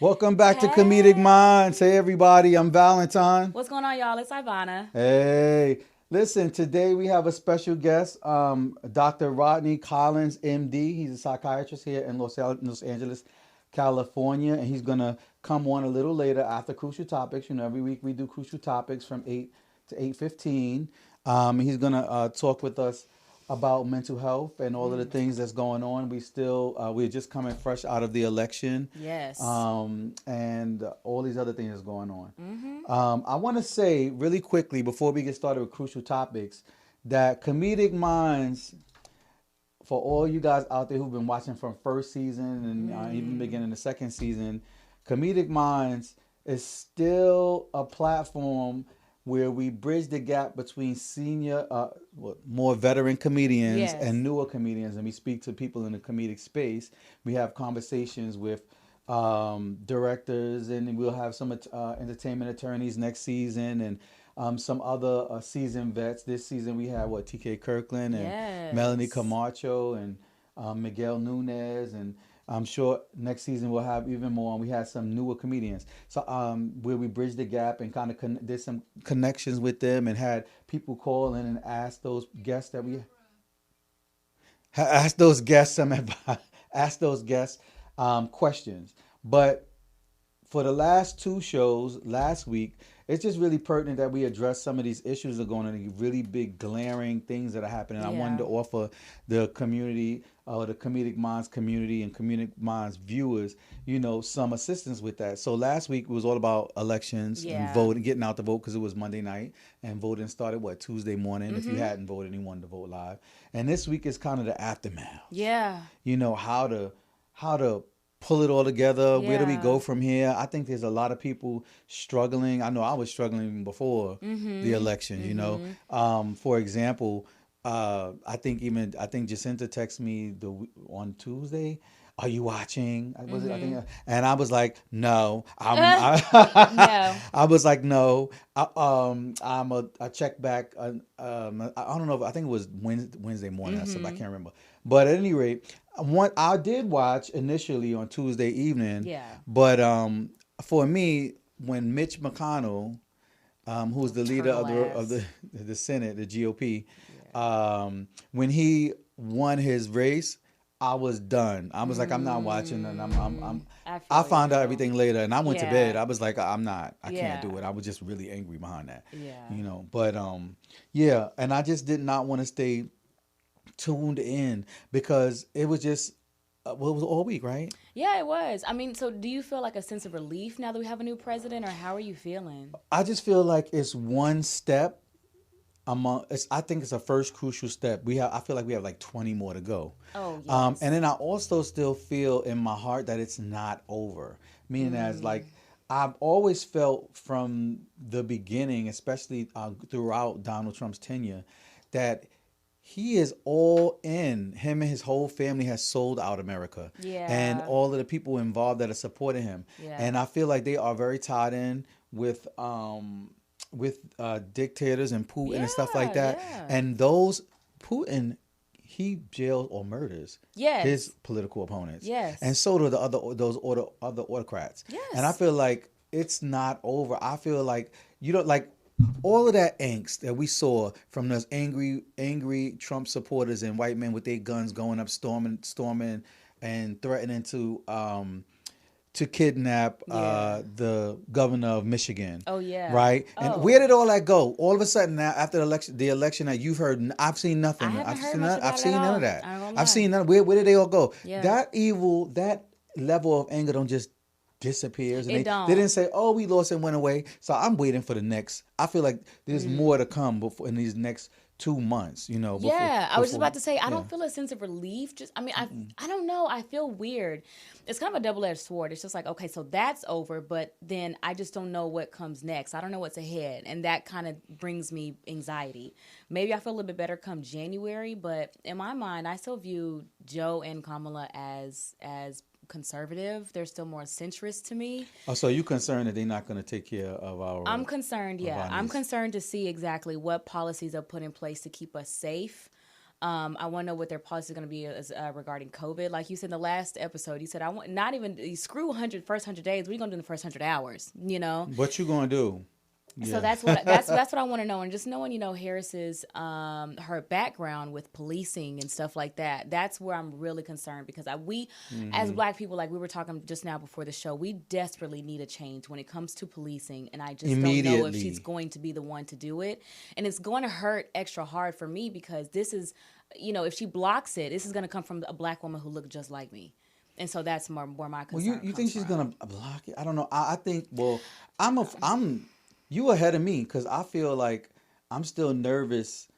Welcome back to Comedic Hey. Minds. Hey, everybody, I'm Valentine. What's going on, y'all? It's Ivana. Hey, listen, today we have a special guest, Dr. Rodney Collins, MD. He's a psychiatrist here in Los Angeles, California, and he's going to come on a little later after Crucial Topics. You know, every week we do Crucial Topics from 8 to 8:15. He's going to talk with us about mental health and all of the things that's going on. We're just coming fresh out of the election, Yes. and all these other things that's going on. Mm-hmm. I want to say really quickly before we get started with Crucial Topics that Comedic Minds, for all you guys out there who've been watching from first season and even beginning the second season, Comedic Minds is still a platform where we bridge the gap between senior, more veteran comedians Yes. and newer comedians, and we speak to people in the comedic space. We have conversations with directors, and we'll have some entertainment attorneys next season, and some other seasoned vets. This season we have TK Kirkland and Melanie Yes. Camacho and Miguel Nunez, and I'm sure next season we'll have even more. And we had some newer comedians, so where we bridge the gap and kind of did some connections with them, and had people call in and ask those guests that we ask those guests some advice, ask those guests questions. But for the last two shows last week, it's just really pertinent that we address some of these issues that are going on, the really big glaring things that are happening. I wanted Yeah. to offer the community, the Comedic Minds community and Comedic Minds viewers, some assistance with that. So last week was all about elections and Yeah. voting, getting out the vote because it was Monday night, and voting started Tuesday morning. If you Mm-hmm. hadn't voted, you wanted to vote live. And this week is kind of the aftermath. Yeah. How to pull it all together. Where do we Yeah. go from here? I think there's a lot of people struggling. I know I was struggling even before the Mm-hmm. election. Mm-hmm. For example, I think Jacinta texted me on Tuesday. Are you watching? Was it? I Mm-hmm. think, and I was like, no. No. I was like, no. I checked back. I don't know. I think it was Wednesday morning. I Mm-hmm. can't remember. But at any rate, I did watch initially on Tuesday evening, Yeah. but for me, when Mitch McConnell, who's the leader Turtle of ass. the Senate, the GOP, Yeah. when he won his race, I was done. I was like, I'm not watching, and I I feel found out you. everything later, and I went to bed. Yeah. I was like, I'm not. I can't Yeah. do it. I was just really angry behind that, Yeah. But yeah, and I just did not want to stay tuned in because it was just it was all week, right? Yeah, it was. I mean, so do you feel like a sense of relief now that we have a new president, or how are you feeling? I just feel like it's one step I think it's a first crucial step. I feel like we have like 20 more to go. Oh, And yes. then I also still feel in my heart that it's not over. Meaning as Mm. like I've always felt from the beginning, especially throughout Donald Trump's tenure, that he is all in. Him and his whole family has sold out America, and Yeah. all of the people involved that are supporting him. Yeah. And I feel like they are very tied in with dictators and Putin and stuff like Yeah. that. Yeah. And those Putin, he jails or murders his Yes. political opponents, and Yes. so do the other autocrats. And I Yes. feel like it's not over. I feel like you don't like all of that angst that we saw from those angry Trump supporters and white men with their guns going up, storming, and threatening to kidnap Yeah. the governor of Michigan, Oh, yeah. right? And where Oh, did all that go? All of a sudden now, after the election that you've heard, I've seen I nothing. haven't heard much I've about it at seen none of all. that. I'm gonna I've lie. seen none. Where did they all go? Yeah. That evil, that level of anger don't just disappears, and It they don't. didn't say, oh, we lost and went away. So I'm waiting for the next. I feel like there's more to come before in these next 2 months, Yeah, I was just before about to say I yeah. don't feel a sense of relief. Just I don't know. I feel weird. It's kind of a double-edged sword. It's just like, okay, so that's over, but then I just don't know what comes next. I don't know what's ahead, and that kind of brings me anxiety. Maybe I feel a little bit better come January, but in my mind, I still view Joe and Kamala as conservative. They're still more centrist to me. Oh, so you concerned that they're not going to take care I'm concerned, of yeah. our I'm needs? concerned to see exactly what policies are put in place to keep us safe. I want to know what their policy is going to be regarding COVID. Like you said in the last episode, you said, I want not even screw first 100 days. What are you going to do in the first 100 hours? You know? What you going to do? Yeah. So that's what I want to know, and just knowing Harris's her background with policing and stuff like that. That's where I'm really concerned because as Black people, like we were talking just now before the show, we desperately need a change when it comes to policing, and I just don't know if she's going to be the one to do it, and it's going to hurt extra hard for me because this is, if she blocks it, this is going to come from a Black woman who looked just like me. And so that's more my concern. Well, you think she's going to block it? I don't know. I think. Well, I'm. You ahead of me because I feel like I'm still nervous.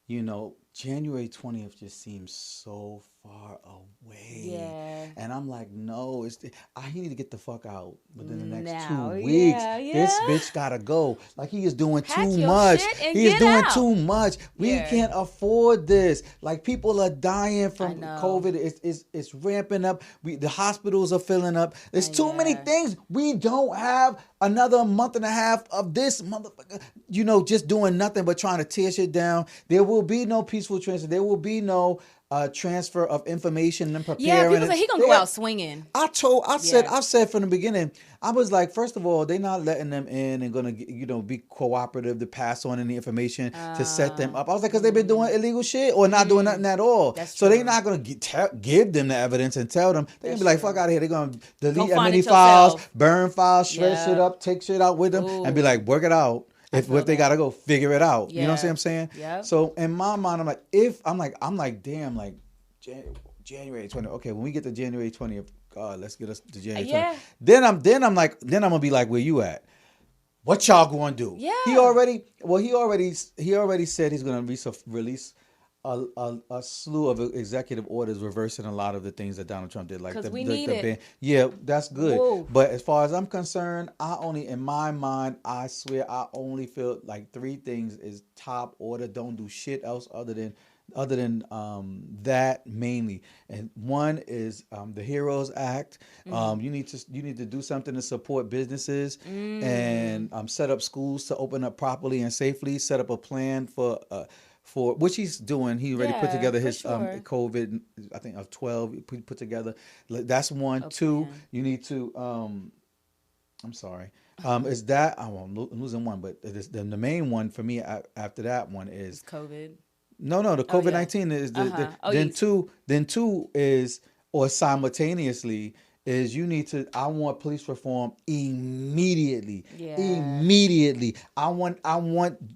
January 20th just seems so far away. Yeah. And I'm like, no, he need to get the fuck out within the next 2 weeks. Yeah. This bitch gotta go. Like he is doing too much. He is doing too much. We can't afford this. Like people are dying from COVID. It's ramping up. The hospitals are filling up. There's too many things. We don't have another month and a half of this motherfucker, just doing nothing but trying to tear shit down. There will be no peaceful transfer. There will be no transfer of information and preparing. Yeah, people say he gonna go out swinging. I've said from the beginning, I was like, first of all, they're not letting them in and gonna, be cooperative to pass on any information to set them up. I was like, because they've been doing illegal shit or not doing nothing at all. So they're not gonna give them the evidence and tell them. They're gonna be like, fuck out of here. They're gonna delete as many files, burn files, shred shit up, take shit out with them, and be like, work it out. If they gotta go figure it out, you know what I'm saying? Yeah. So in my mind, I'm like, damn, like January 20th. Okay, when we get to January 20th, God, let's get us to January 20th. Then I'm gonna be like, where you at? What y'all gonna do? Yeah. He already said he's gonna release a slew of executive orders reversing a lot of the things that Donald Trump did. Like we need it. Yeah, that's good. Whoa. But as far as I'm concerned, in my mind, I swear I only feel like 3 things is top order. Don't do shit else other than that mainly. And one is the Heroes Act. You need to do something to support businesses and set up schools to open up properly and safely. Set up a plan for which he's doing. He already put together his COVID, I think of 12 put together. That's one. Okay. 2, you need to I'm sorry. Is that I'm losing one, but the main one for me after that one is COVID. No, the COVID-19 is then two is, or simultaneously is, I want police reform immediately. Yeah. Immediately. I want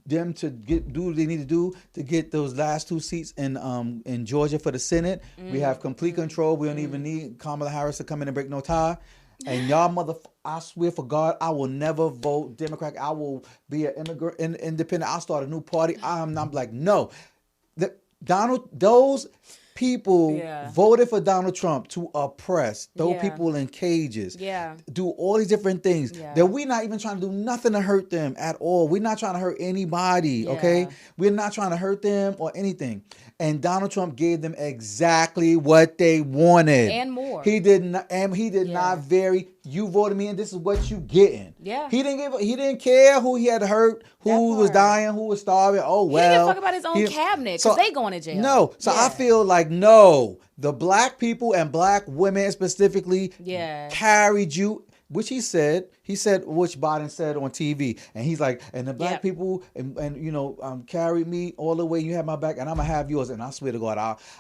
them to do what they need to do to get those last 2 seats in Georgia for the Senate. We have complete control. We don't even need Kamala Harris to come in and break no tie. And y'all I swear for God, I will never vote Democrat. I will be an immigrant, independent. I'll start a new party. I'm like, no. Those people voted for Donald Trump to oppress, throw people in cages, do all these different things that we're not even trying to do nothing to hurt them at all. We're not trying to hurt anybody, okay? We're not trying to hurt them or anything. And Donald Trump gave them exactly what they wanted. And more. He did not vary. You voted me in, this is what you getting. Yeah. He didn't care who he had hurt, who was dying, who was starving. Oh, well. He didn't fuck about his own cabinet because they going to jail. No. So I feel like, no, the Black people and Black women specifically carried you, which which Biden said on TV. And he's like, and the Black people and carried me all the way. You have my back and I'm going to have yours. And I swear to God,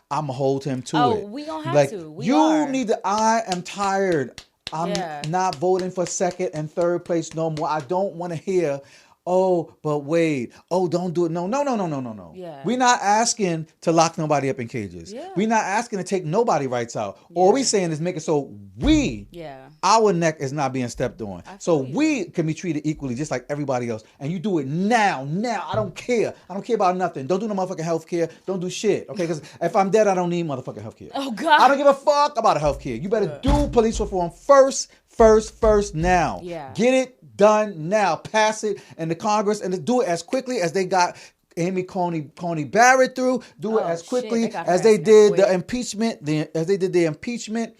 I'm going to hold him to it. Oh, we going to have to. I am tired. I'm not voting for second and third place no more. I don't want to hear, oh, but wait. Oh, don't do it. No. Yeah. We're not asking to lock nobody up in cages. Yeah. We're not asking to take nobody rights out. Yeah. All we're saying is make it so our neck is not being stepped on. So we can be treated equally just like everybody else. And you do it now. I don't care. I don't care about nothing. Don't do no motherfucking health care. Don't do shit. Okay? Because if I'm dead, I don't need motherfucking health care. Oh, God. I don't give a fuck about health care. You better do police reform first now. Yeah. Get it done now. Pass it in the Congress and do it as quickly as they got Amy Coney Barrett through. Do it as quickly as they did the impeachment. As they did the impeachment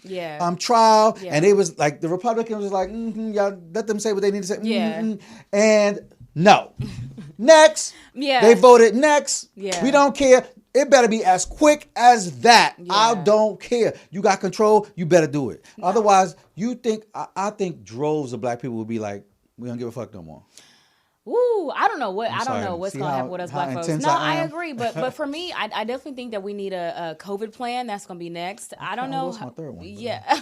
trial. Yeah. And they was like, the Republicans was like, y'all let them say what they need to say. And no. next. Yeah. They voted next. Yeah. We don't care. It better be as quick as that. Yeah. I don't care. You got control. You better do it. No. Otherwise, I think droves of black people would be like, we don't give a fuck no more. Ooh, I don't know what's going to happen with us black folks. No, I agree, but for me, I definitely think that we need a COVID plan. That's going to be next. I don't know. That's my third one. Yeah.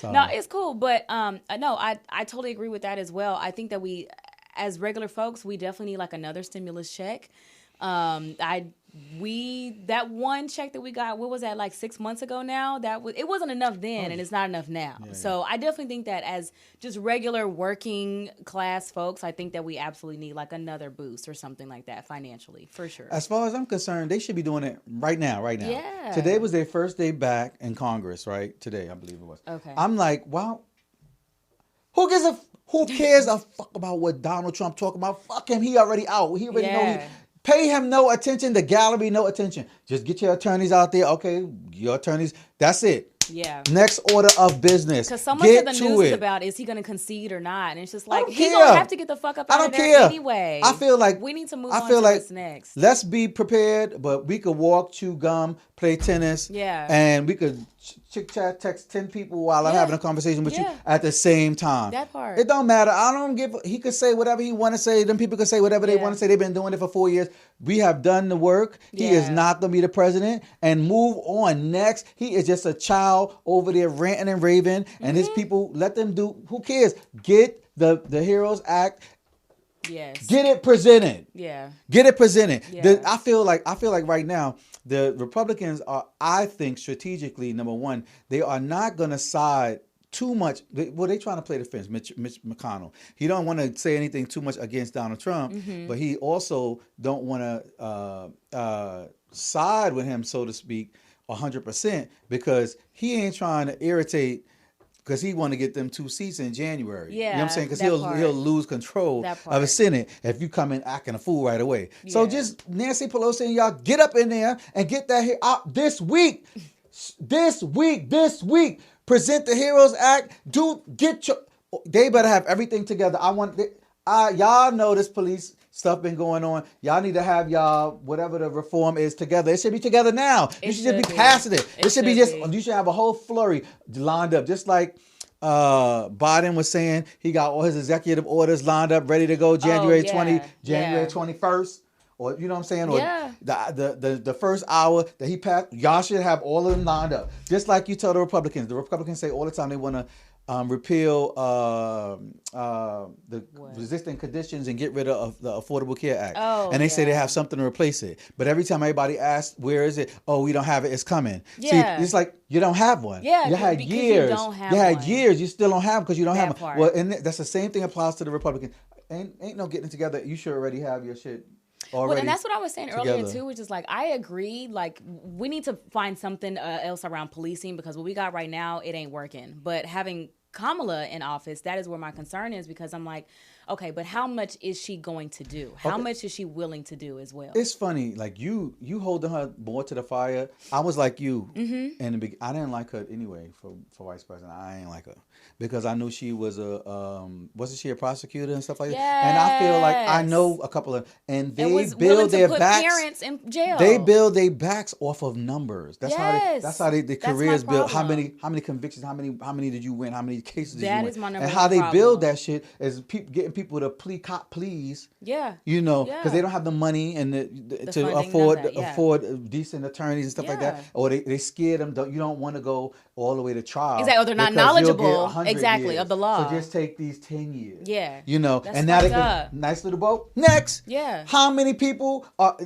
No, it's cool, but no, I totally agree with that as well. I think that we, as regular folks, we definitely need like another stimulus check. That one check that we got, what was that, like 6 months ago now? It wasn't enough then, and it's not enough now. Yeah, so I definitely think that as just regular working class folks, I think that we absolutely need like another boost or something like that financially, for sure. As far as I'm concerned, they should be doing it right now. Yeah. Today was their first day back in Congress, right? Today, I believe it was. Okay. I'm like, wow. Who cares a fuck about what Donald Trump talking about? Fuck him. He already out. He already know. Pay him no attention. The gallery, no attention. Just get your attorneys out there. Okay, your attorneys. That's it. Yeah. Next order of business. Because so much of the news is about, is he going to concede or not? And it's just like, he's going to have to get the fuck up out of there anyway. I feel like we need to move on to what's next. Let's be prepared, but we could walk, chew gum, play tennis. Yeah. And we could chit-chat, text 10 people while I'm having a conversation with you at the same time. That part. It don't matter. He could say whatever he want to say. Them people could say whatever they want to say. They've been doing it for 4 years. We have done the work. He is not going to be the president. And move on. Next, he is just a child over there ranting and raving. And his people, let them do. Who cares? Get the Heroes Act. Yes. Get it presented. Yeah. Get it presented. Yeah. I feel like right now, the Republicans are, I think, strategically, number one, they are not going to side too much. They're trying to play the fence, Mitch McConnell. He don't want to say anything too much against Donald Trump, but he also don't want to side with him, so to speak, 100%, because he ain't trying to irritate, because he want to get them 2 seats in January. Yeah, you know what I'm saying? Because he'll lose control of the Senate if you come in acting a fool right away. Yeah. So just Nancy Pelosi and y'all get up in there and get that here out this week. This week. Present the Heroes Act. They better have everything together. Y'all know this police stuff been going on. Y'all need to have whatever the reform is together. It should be together now. You should just be passing it. It should be you should have a whole flurry lined up. Just like Biden was saying, he got all his executive orders lined up, ready to go January 21st. Or you know what I'm saying? Or the first hour that he passed, y'all should have all of them lined up. Just like you tell the Republicans. The Republicans say all the time they want to repeal the resisting conditions and get rid of the Affordable Care Act. And they say they have something to replace it. But every time everybody asks, where is it? Oh, we don't have it. It's coming. Yeah. See, it's like you don't have one. Yeah, you had years. You had years. You still don't have them because you don't have one. Well, and that's the same thing applies to the Republicans. Ain't no getting together. You should already have your shit. Well, and that's what I was saying earlier too, which is like, I agree, like we need to find something else around policing, because what we got right now, it ain't working. But having Kamala in office, that is where my concern is, because I'm like, okay, but how much is she going to do? How much is she willing to do as well? It's funny, like you holding her more to the fire. I was like you, and I didn't like her anyway for vice president. I ain't like her because I knew she was wasn't she a prosecutor and stuff like that? And I feel like I know a couple of, and they build their backs. Parents in jail. They build their backs off of numbers. That's how the careers build. How many convictions? How many did you win? How many cases did you win? That is my number and how one they problem. build that shit is getting people to please. Yeah. You know, because they don't have the money and to afford decent attorneys and stuff like that, or they scared them. You don't want to go all the way to trial. Exactly. Or they're not knowledgeable. Exactly. Years. Of the law. So just take these 10 years. Yeah. You know, that's and now they can, nice little boat. Next. Yeah. How many people are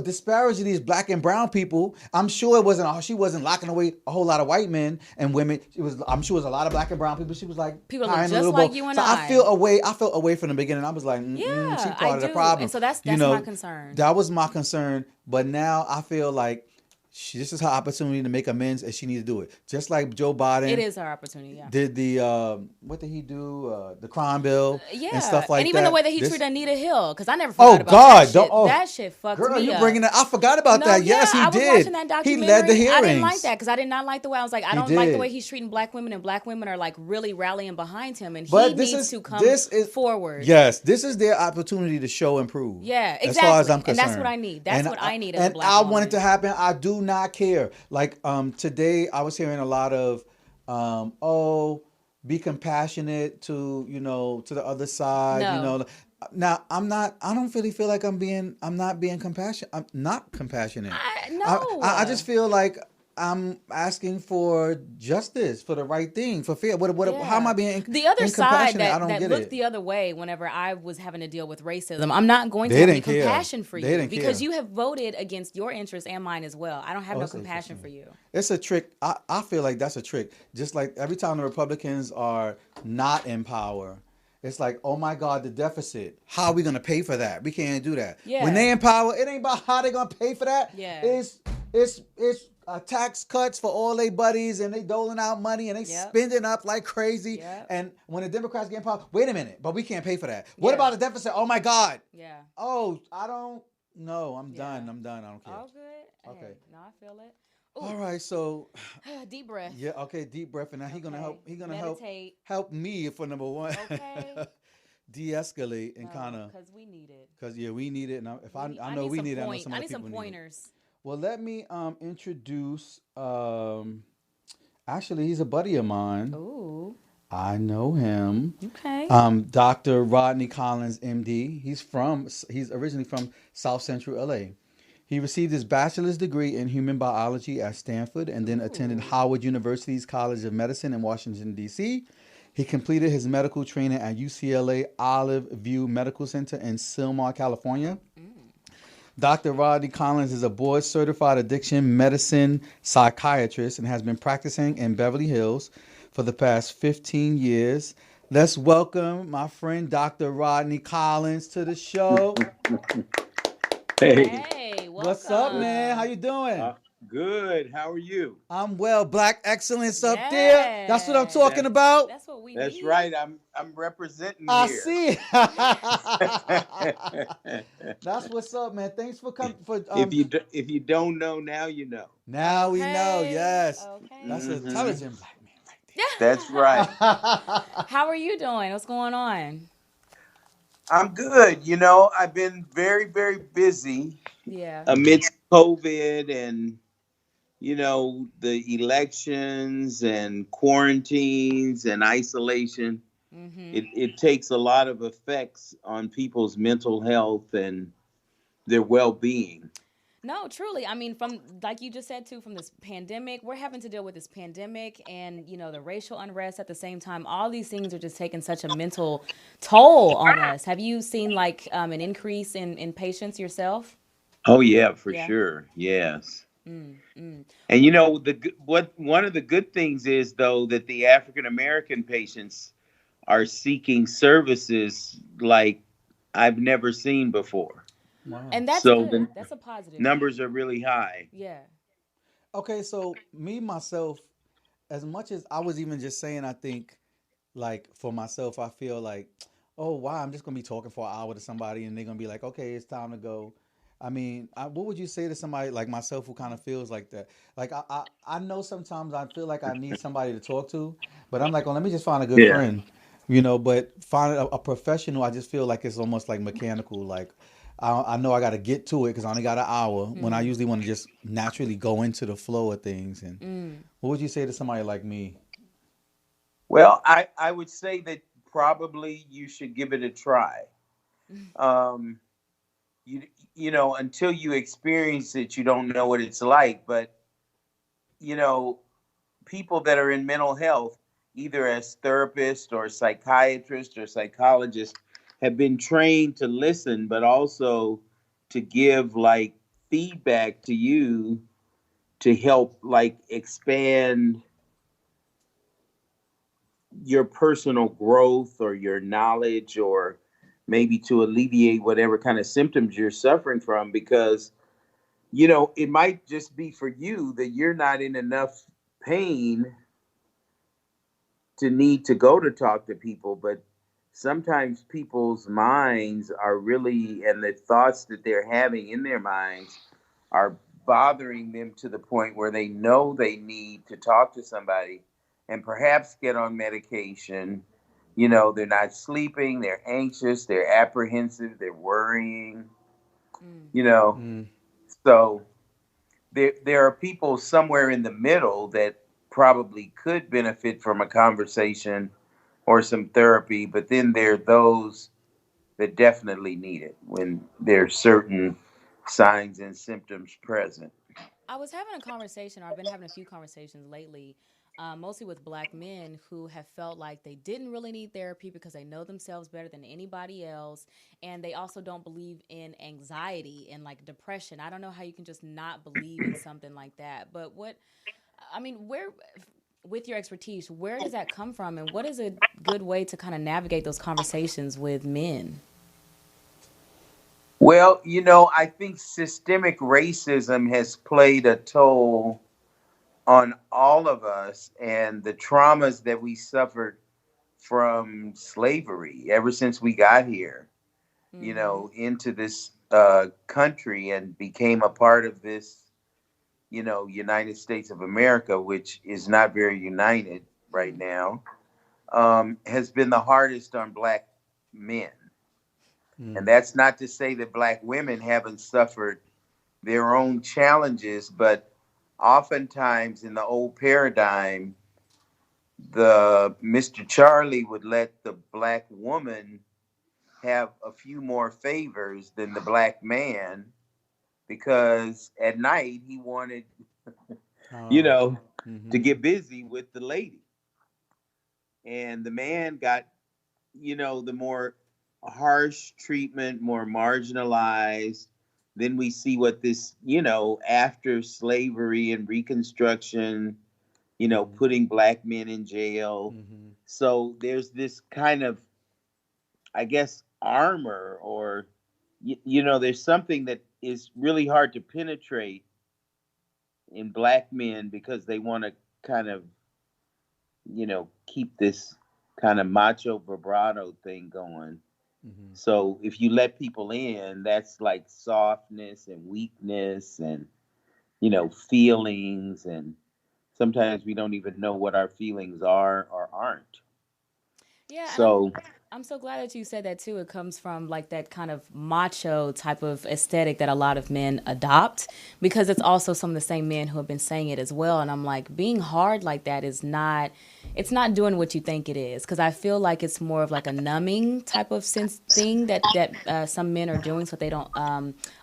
disparaging these black and brown people? I'm sure she wasn't locking away a whole lot of white men and women. I'm sure it was a lot of black and brown people. She was like, people look just like boat. You and I. I felt away from the beginning. I was like, she part of the problem. And so that's my concern. That was my concern. But now I feel like this is her opportunity to make amends, and she needs to do it. Just like Joe It Biden is our opportunity. Yeah. did the what did he do? The crime bill and Yeah, stuff like and even that. the way that he This, treated Anita Hill, because I never oh forgot about God, that don't, shit. oh That shit fucked girl, me you up. bringing that? I forgot about No, that. yeah, Yes, he I was did. watching that He documentary. led the I didn't like hearings. that because I did not like the way I was like, I He don't like the way did. he's treating black women, and black women are like really rallying behind him, and he But needs to come this is forward. yes, this is their opportunity to show and prove. Yeah, As far as exactly. I'm And that's concerned. what I need. That's what I need as a And black I want it woman. to happen. I do not care. Like today I was hearing a lot of oh, be compassionate to, to the other side, No. Now I don't really feel like I'm not being compassionate. I'm not compassionate. I No. just feel like I'm asking for justice, for the right thing, for fair. How am I Yeah. being The other side incompassionate? I don't that get looked it. the other way whenever I was having to deal with racism, I'm not going to They have any didn't care. compassion for They you didn't because care. you have voted against your interests and mine as well. I don't have no It's compassion interesting. for you. It's a trick. I feel like that's a trick. Just like every time the Republicans are not in power, it's like, oh my God, the deficit. How are we gonna pay for that? We can't do that. When Yeah. they in power, it ain't about how they gonna pay for that. Yeah. It's tax cuts for all they buddies, and they doling out money, and they Yep. spending up like crazy. Yep. And when the Democrats get in power, wait a minute, but we can't pay for that. What Yeah. about the deficit? Oh my God. Yeah. Oh, I don't. No, I'm Yeah. done. I'm done. I don't care. All good. Okay. Hey, no, I feel it. All Ooh. right, so Deep breath. yeah, okay, deep breath, and now Okay. he gonna help Meditate. me for number one, Okay. de-escalate and kind of, Because we need it. cause yeah, we need it, and I know need we some need it. I know point. some I other need some people need it. pointers. Well, let me introduce. Actually, he's a buddy of mine. Ooh. I know him. Okay. Dr. Rodney Collins Md. He's originally from South Central LA. He received his bachelor's degree in human biology at Stanford and then attended Ooh. Howard University's College of Medicine in Washington, D.C. He completed his medical training at UCLA Olive View Medical Center in Sylmar, California. Dr. Rodney Collins is a board certified addiction medicine psychiatrist and has been practicing in Beverly Hills for the past 15 years. Let's welcome my friend Dr. Rodney Collins to the show. Hey, Hey, welcome. What's up, man? How you doing? good. How are you? I'm well. Black excellence up there. That's what I'm talking about. That's what we That's need. right. I'm representing I here. see. That's what's up, man. Thanks for coming. If you don't know, now you know. Now we know. Okay. Yes, Okay. that's an Mhm. intelligent black man That's right. How are you doing? What's going on? I'm good. You know, I've been very, very busy Yeah. amidst COVID and, the elections and quarantines and isolation. Mm-hmm. It takes a lot of effects on people's mental health and their well-being. No, truly. I mean, from like you just said too, from this pandemic, we're having to deal with this pandemic and the racial unrest at the same time. All these things are just taking such a mental toll on us. Have you seen like an increase in patients yourself? Oh yeah, for Yeah. sure. Yes. Mm, mm. And one of the good things is though that the African American patients are seeking services like I've never seen before. Wow. And that's So good. the That's a positive. numbers are really high. Yeah. Okay, so me myself, as much as I was even just saying, I think like for myself, I feel like, oh wow, I'm just gonna be talking for an hour to somebody, and they're gonna be like, okay, it's time to go. I mean, what would you say to somebody like myself who kind of feels like that? Like I know sometimes I feel like I need somebody to talk to, but I'm like, oh, let me just find a good Yeah. friend, But finding a professional, I just feel like it's almost like mechanical. Like I know I got to get to it because I only got an hour. When I usually want to just naturally go into the flow of things. And what would you say to somebody like me? Well, I would say that probably you should give it a try. Um, until you experience it, you don't know what it's like. But, people that are in mental health, either as therapists or psychiatrists or psychologists, have been trained to listen, but also to give like feedback to you to help like expand your personal growth or your knowledge or maybe to alleviate whatever kind of symptoms you're suffering from because it might just be for you that you're not in enough pain to need to go to talk to people, but sometimes people's minds are really, and the thoughts that they're having in their minds are bothering them to the point where they know they need to talk to somebody and perhaps get on medication. They're not sleeping, they're anxious, they're apprehensive, they're worrying, you know. Mm. So there are people somewhere in the middle that probably could benefit from a conversation or some therapy, but then there are those that definitely need it when there are certain signs and symptoms present. I was having a conversation, or I've been having a few conversations lately, mostly with black men who have felt like they didn't really need therapy because they know themselves better than anybody else. And they also don't believe in anxiety and like depression. I don't know how you can just not believe in something like that. But where, with your expertise, where does that come from? And what is a good way to kind of navigate those conversations with men? Well, I think systemic racism has played a toll on all of us and the traumas that we suffered from slavery ever since we got here, Mm-hmm. into this country and became a part of this, United States of America, which is not very united right now, has been the hardest on black men. And Mm. that's not to say that black women haven't suffered their own challenges, but oftentimes in the old paradigm, the Mr. Charlie would let the black woman have a few more favors than the black man because at night he wanted, you Oh. know, to Mm-hmm. get busy with the lady. And the man got, the more harsh treatment, more marginalized. Then we see what this, after slavery and Reconstruction, Mm-hmm. putting black men in jail. Mm-hmm. So there's this kind of, I guess, armor or, there's something that is really hard to penetrate in black men because they want to kind of, keep this kind of macho vibrato thing going. Mm-hmm. So if you let people in, that's like softness and weakness and, feelings. And sometimes we don't even know what our feelings are or aren't. Yeah, and So, I'm so glad that you said that too. It comes from like that kind of macho type of aesthetic that a lot of men adopt because it's also some of the same men who have been saying it as well. And I'm like, being hard like that is not, it's not doing what you think it is. Because I feel like it's more of like a numbing type of sense thing that some men are doing so they don't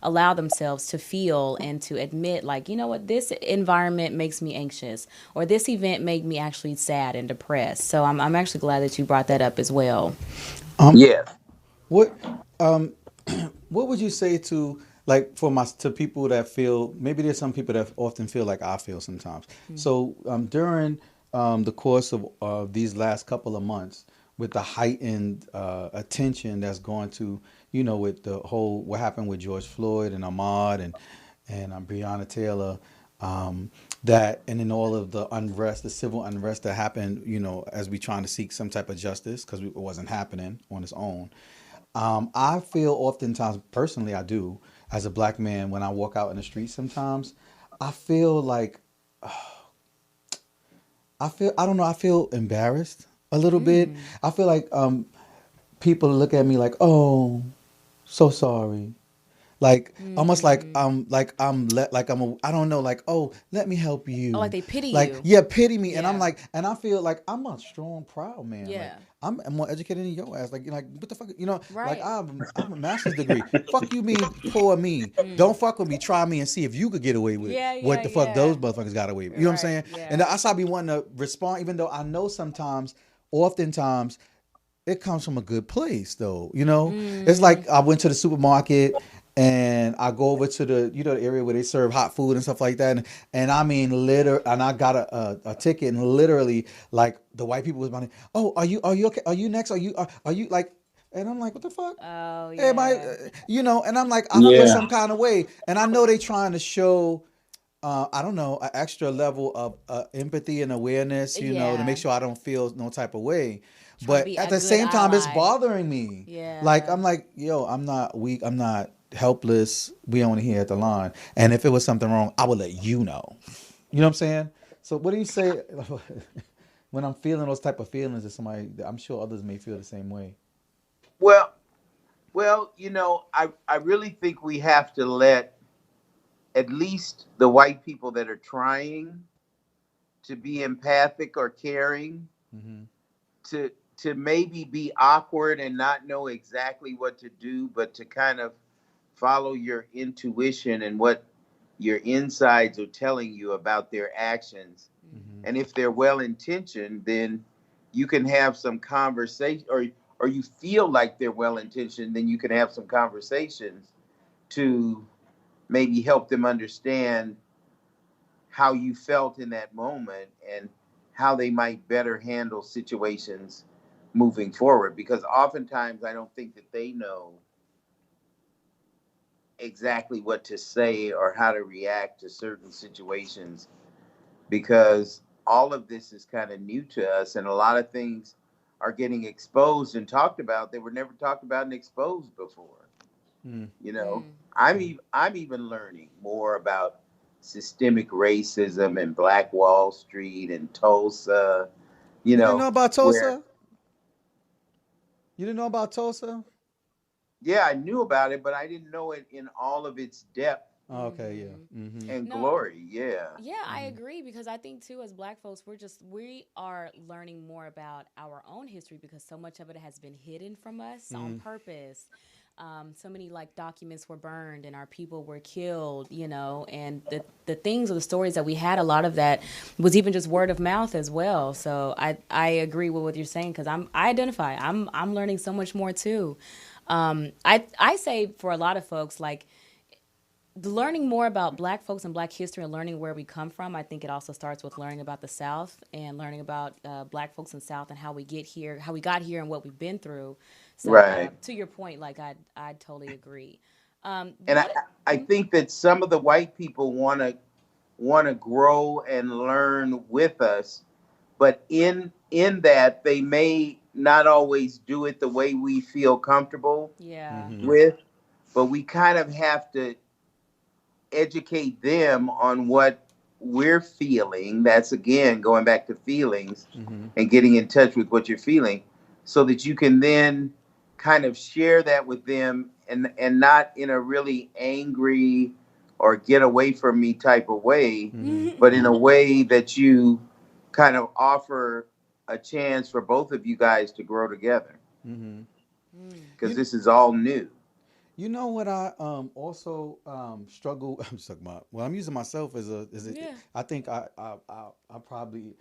allow themselves to feel and to admit like, you know what, this environment makes me anxious or this event made me actually sad and depressed. So I'm actually glad that you brought that up as well. Um, yeah. what um what would you say to like for my to people that feel maybe there's some people that often feel like I feel sometimes. So during the course of these last couple of months, with the heightened attention that's going to with the whole what happened with George Floyd and Ahmaud and Breonna Taylor. That and then all of the unrest, the civil unrest that happened, as we trying to seek some type of justice because it wasn't happening on its own. I feel oftentimes, personally, I do, as a black man, when I walk out in the street sometimes, I feel like, I don't know, I feel embarrassed a little bit. I feel like people look at me like, oh, so sorry. Like almost like I'm I don't know, like, oh, let me help Oh, like you, they pity like, you. yeah, pity me. And I'm Yeah. like, and I feel like I'm a strong proud man, like Yeah. I'm more educated than your ass, like, like what the fuck, like Right. I'm a master's degree. Fuck you mean poor me, don't fuck with me, try me and see if you could get away with Yeah, what yeah, the fuck those yeah. motherfuckers got away with, you know what I'm Right. saying? And Yeah. that's how I be wanting to respond, even though I know sometimes, oftentimes, it comes from a good place though, it's Mm. like I went to the supermarket and I go over to the area where they serve hot food and stuff like that, and I mean and I got a ticket, and literally like the white people was about, oh, are you okay, are you next, are you like, And I'm like, what the fuck? Oh Everybody, yeah. and I'm like, I feel Yeah. some kind of way. And I know they trying to show, I don't know, an extra level of empathy and awareness, to make Yeah. sure I don't feel no type of way. Trying to But be at a the good same time, it's ally. bothering me. Like, Yeah. I'm like, yo, I'm not weak. I'm not helpless. We only here at the line. And if it was something wrong, I would let you know. You know what I'm saying? So what do you say when I'm feeling those type of feelings of somebody? I'm sure others may feel the same way. Well, I really think we have to let at least the white people that are trying to be empathic or caring Mm-hmm. to maybe be awkward and not know exactly what to do, but to kind of follow your intuition and what your insides are telling you about their actions. Mm-hmm. And if they're well intentioned, then you can have some conversation, or you feel like they're well intentioned, then you can have some conversations to maybe help them understand how you felt in that moment and how they might better handle situations moving forward. Because oftentimes I don't think that they know exactly what to say or how to react to certain situations, because all of this is kind of new to us, and a lot of things are getting exposed and talked about that were never talked about and exposed before. Mm. You know, Mm. I'm even learning more about systemic racism and Black Wall Street and Tulsa. You You didn't know know, about where Tulsa? You didn't know about Tulsa? yeah, I knew about it, but I didn't know it in all of its depth Oh, okay, Mhm. yeah. Mm-hmm. and No, glory. Yeah, yeah, I Mm-hmm. agree because I think too as black folks we are learning more about our own history because so much of it has been hidden from us on Mm-hmm. purpose. So many like documents were burned and our people were killed, and the things or the stories that we had, a lot of that was even just word of mouth as well. So I agree with what you're saying because I'm learning so much more too. I say for a lot of folks like learning more about black folks and black history and learning where we come from. I think it also starts with learning about the South and learning about black folks in the South and how we get here, how we got here and what we've been through. So right. to your point, like I totally agree. And What I think that some of the white people want to grow and learn with us, but in that they may not always do it the way we feel comfortable yeah. Mm-hmm. with, but we kind of have to educate them on what we're feeling. That's again going back to feelings Mm-hmm. and getting in touch with what you're feeling, so that you can then kind of share that with them, and not in a really angry or get away from me type of way, Mm-hmm. but in a way that you kind of offer a chance for both of you guys to grow together, Mm-hmm. Mm. because You this is all new. you know what I also struggle. I'm just talking about. Well, I'm using myself as a Yeah. I think I probably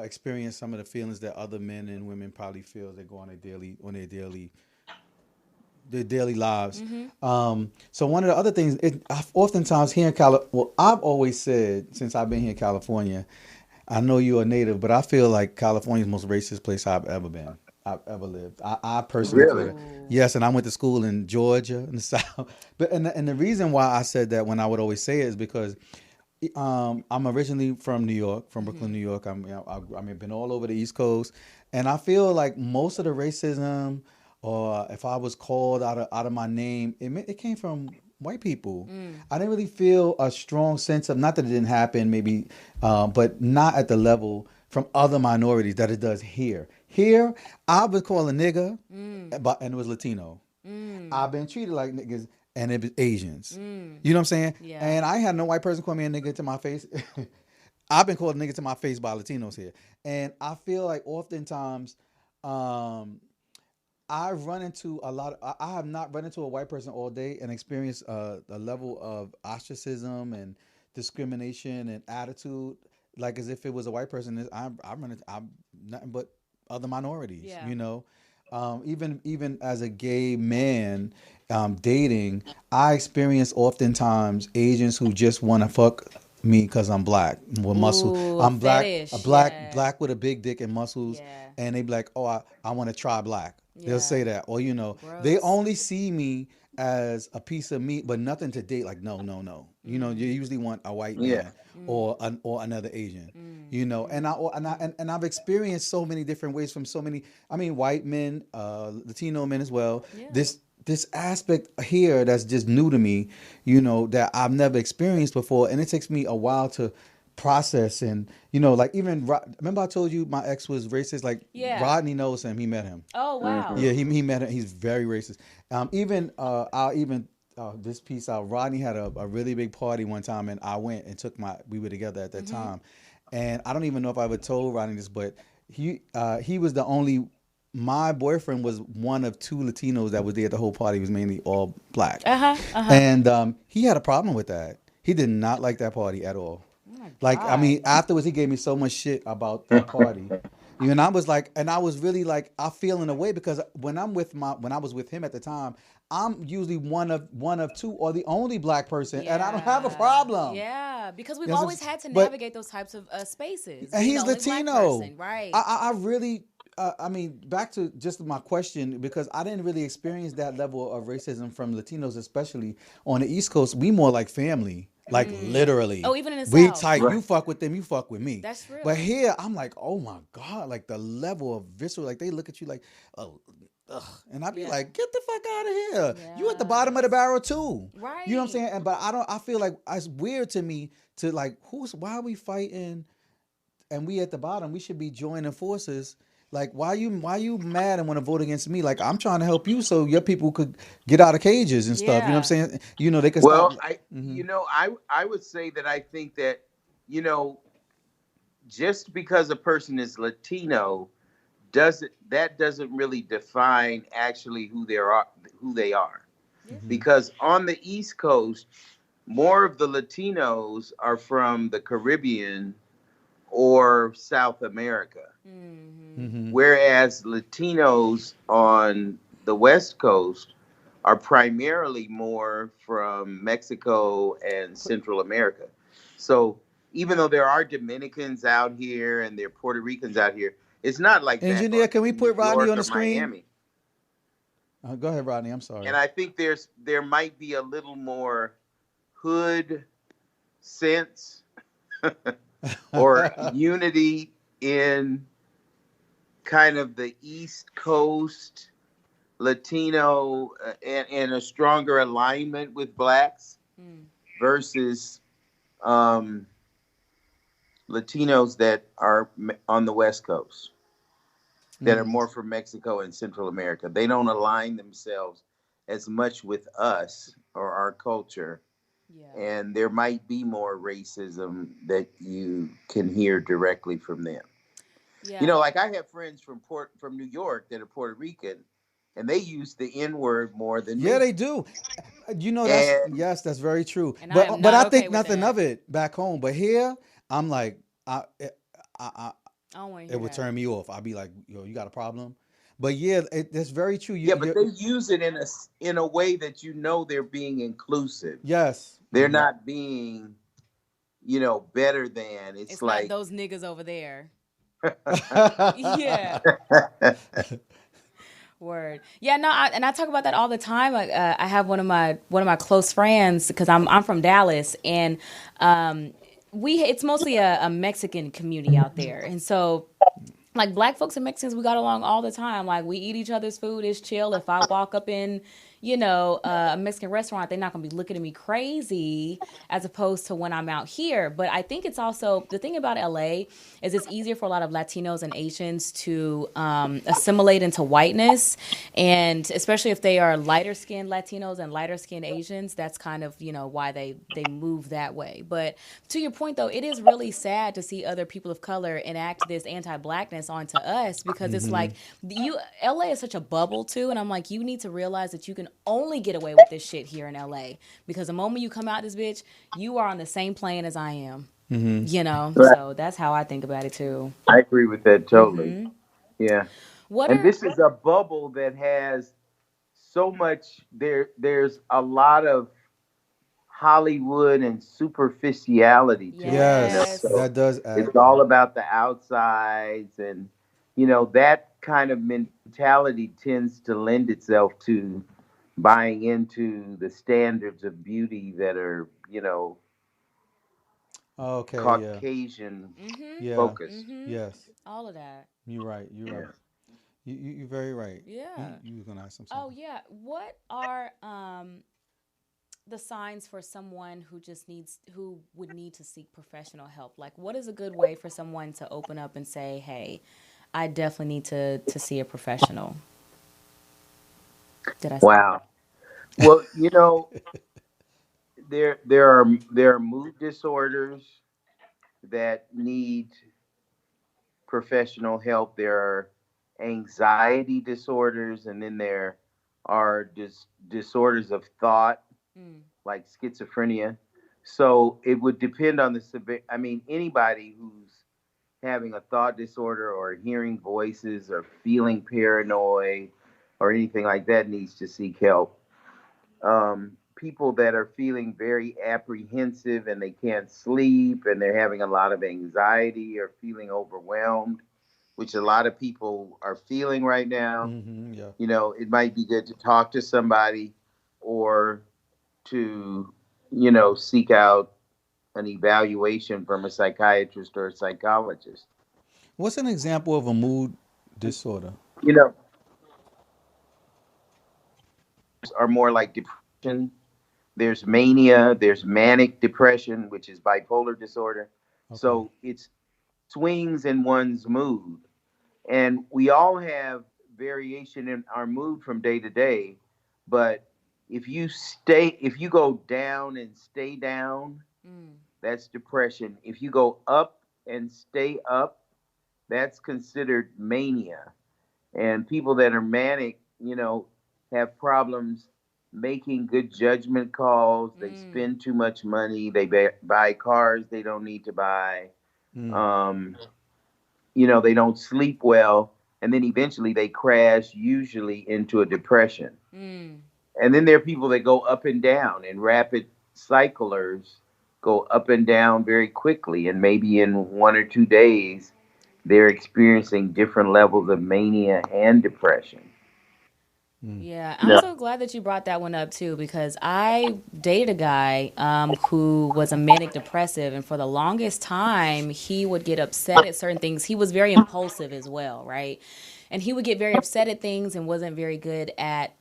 experience some of the feelings that other men and women probably feel as they go on their daily lives. Mm-hmm. So one of the other things, I've oftentimes here in California, well, I've always said since I've been here in California, I know you're a native, but I feel like California's the most racist place I've ever been. I've ever lived. I personally feel Really? that. Ooh. Yes, and I went to school in Georgia in the South. But and the reason why I said that when I would always say it is because I'm originally from New York, from Brooklyn, Mm-hmm. New York. I mean, been all over the East Coast, and I feel like most of the racism, or if I was called out of my name, it came from white people. Mm. I didn't really feel a strong sense of, not that it didn't happen, maybe, but not at the level from other minorities that it does here. Here, I was called a nigga, Mm. and it was Latino. Mm. I've been treated like niggas, and it was Asians. Mm. You know what I'm saying? Yeah. And I had no white person call me a nigga to my face. I've been called a nigga to my face by Latinos here, and I feel like oftentimes, um, I run into a lot. I have not run into a white person all day and experienced a level of ostracism and discrimination and attitude, like as if it was a white person. I'm nothing but other minorities. Yeah. Even as a gay man, dating, I experience oftentimes Asians who just want to fuck me because I'm black with muscle. Ooh, a I'm black, a fetish. black Yeah. black with a big dick and muscles, Yeah. and they be like, "Oh, I want to try black." They'll Yeah. say that, or they Gross. only see me as a piece of meat, but nothing to date. Like, no, no, no. You usually want a white Yeah. man or another Asian. And I've experienced so many different ways from so many. I mean, white men, Latino men as well. Yeah. This aspect here that's just new to me, that I've never experienced before, and it takes me a while to process. And like, even remember I told you my ex was racist. Like, Yeah. Rodney knows him. He met him. Oh wow. Yeah, he met him. He's very racist. Even I'll even this piece out. Rodney had a really big party one time, and I went and we were together at that time, and I don't even know if I ever told Rodney this, but he was the only. My boyfriend was one of two Latinos that was there at the whole party. He was mainly all black, and he had a problem with that. He did not like that party at all. Oh my Like, I God. mean, afterwards, he gave me so much shit about that party. And I was like, and I was really like, I feel in a way, because when I was with him at the time, I'm usually one of two or the only black person, and I don't have a problem. Yeah, because we've Yes, always had to but- navigate those types of spaces. And Being he's the only black Latino. person, right? I really, I mean, back to just my question, because I didn't really experience that level of racism from Latinos, especially on the East Coast. We more like family. Like, literally. Oh, even in the we South. tight. Right. You fuck with them, you fuck with me. That's real. But here, I'm like, oh my God, like the level of visceral, like they look at you like, oh, ugh. And I'd be Yeah. like, get the fuck out of here. You at the bottom of the barrel too. Right. You know what I'm saying? And but I feel like it's weird to me to like, why are we fighting and we at the bottom? We should be joining forces. Like, why you mad and want to vote against me? Like, I'm trying to help you so your people could get out of cages and stuff. You know what I'm saying? They could Well, stop. I would say that I think that, just because a person is Latino doesn't really define actually who they are. Because on the East Coast, more of the Latinos are from the Caribbean or South America. Whereas Latinos on the West Coast are primarily more from Mexico and Central America. So even though there are Dominicans out here and there are Puerto Ricans out here, it's not like that. Engineer, can we put New Rodney York on the or screen? Miami. Go ahead, Rodney. I'm sorry. And I think there might be a little more hood sense or unity in kind of the East Coast Latino and a stronger alignment with blacks versus Latinos that are on the West Coast that are more from Mexico and Central America. They don't align themselves as much with us or our culture. Yeah. And there might be more racism that you can hear directly from them. Yeah. Like I have friends from New York that are Puerto Rican, and they use the N-word more than me. Yeah, they do. That's very true. And I am But not I think okay with nothing that. of it back home. But here, I'm like, I don't want to hear it would that. turn me off. I'd be like, yo, you got a problem? But yeah, that's very true. But they use it in a way that they're being inclusive. Yes. They're not being, better than. It's like not those niggas over there. Yeah. Word. Yeah. No. I talk about that all the time. I have one of my close friends, because I'm from Dallas, and it's mostly a Mexican community out there, and so. Like, black folks and Mexicans, we got along all the time. Like, we eat each other's food. It's chill. If I walk up in, a Mexican restaurant, they're not going to be looking at me crazy as opposed to when I'm out here. But I think it's also, the thing about LA is it's easier for a lot of Latinos and Asians to assimilate into whiteness. And especially if they are lighter-skinned Latinos and lighter-skinned Asians, that's kind of, why they move that way. But to your point, though, it is really sad to see other people of color enact this anti-blackness onto us, because it's like, LA is such a bubble, too. And I'm like, you need to realize that you can only get away with this shit here in LA, because the moment you come out this bitch, you are on the same plane as I am. So that's how I think about it too. I agree with that totally. Yeah. This is a bubble that has so much there's a lot of Hollywood and superficiality to Yes, it. So that does add. it's all about the outsides and that kind of mentality tends to lend itself to buying into the standards of beauty that are, Okay, yeah. Caucasian Mm-hmm. Yeah. focused. Mm-hmm. Yes. All of that. You're right. You're Yeah. right. You're very right. Yeah. You was gonna ask him Oh something. yeah. What are the signs for someone who would need to seek professional help? Like, what is a good way for someone to open up and say, "Hey, I definitely need to see a professional." Did I say that Wow. Well, there are mood disorders that need professional help. There are anxiety disorders, and then there are disorders of thought, right? Mm, like schizophrenia. So it would depend on the severe. I mean, anybody who's having a thought disorder or hearing voices or feeling paranoid or anything like that needs to seek help. People that are feeling very apprehensive and they can't sleep and they're having a lot of anxiety or feeling overwhelmed, which a lot of people are feeling right now. Yeah. It might be good to talk to somebody or to, seek out an evaluation from a psychiatrist or a psychologist. What's an example of a mood disorder? You know, are more like depression. There's mania, there's manic depression, which is bipolar disorder. Okay. So it's swings in one's mood. And we all have variation in our mood from day to day. But if you go down and stay down, mm, that's depression. If you go up and stay up, that's considered mania. And people that are manic, have problems making good judgment calls. They mm, spend too much money. They buy cars they don't need to buy. Mm. Um, they don't sleep well. And then eventually they crash, usually into a depression. mm. And then there are people that go up and down, and rapid cyclers go up and down very quickly. And maybe in 1 or 2 days, they're experiencing different levels of mania and depression. Mm. Yeah, I'm No. so glad that you brought that one up too, because I dated a guy who was a manic depressive, and for the longest time, he would get upset at certain things. He was very impulsive as well, right? And he would get very upset at things and wasn't very good at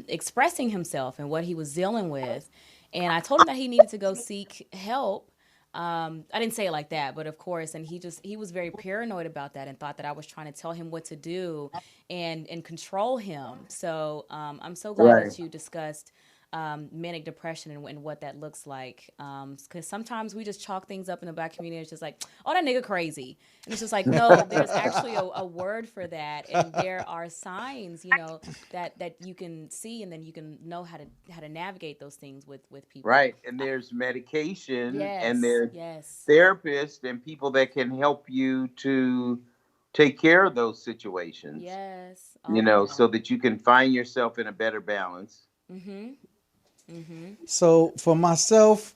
expressing himself and what he was dealing with. And I told him that he needed to go seek help. I didn't say it like that, but of course, and he was very paranoid about that and thought that I was trying to tell him what to do and control him. So I'm so glad Right. that you discussed manic depression and what that looks like. Because sometimes we just chalk things up in the Black community. It's just like, oh, that nigga crazy, and it's just like, no, there's actually a word for that, and there are signs, that you can see, and then you can know how to navigate those things with people. Right. And there's medication and Yes, there's yes, therapists and people that can help you to take care of those situations, yes, all of that. so that you can find yourself in a better balance. Mhm, mhm, So for myself,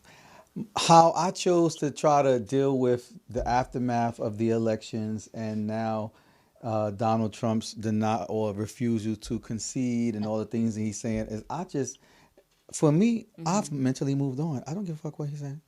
how I chose to try to deal with the aftermath of the elections and now Donald Trump's denial or refusal to concede and all the things that he's saying is for me, I've mhm. mentally moved on. I don't give a fuck what he's saying.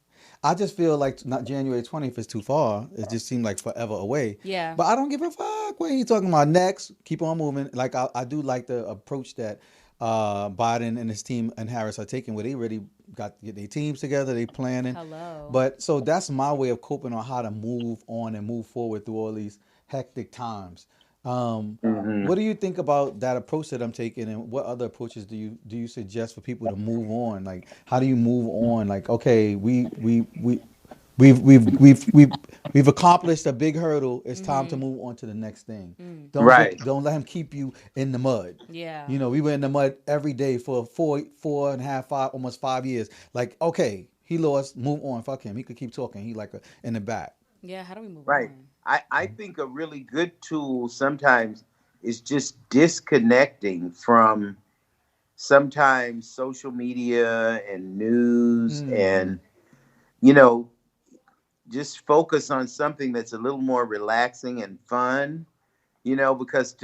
I just feel like not January 20th is too far. It just seemed like forever away. Yeah. But I don't give a fuck what he's talking about next. Keep on moving. Like I do like the approach that Biden and his team and Harris are taking, where they really got to get their teams together. They planning. Hello. But so that's my way of coping on how to move on and move forward through all these hectic times. Um, Hmm. what do you think about that approach that I'm taking, and what other approaches do you suggest for people to move on? Like, how do you move on? Like, okay, we've we've we've we've we've accomplished a big hurdle. It's time to Mhm. move on to the next thing. Mm. Right. Don't let him keep you in the mud. Yeah. We were in the mud every day for four and a half, five, almost 5 years. Like, okay, he lost. Move on. Fuck him. He could keep talking. He like in the back. Yeah. How do we move Right. on? I think a really good tool sometimes is just disconnecting from sometimes social media and news Mm-hmm. and, you know, just focus on something that's a little more relaxing and fun. because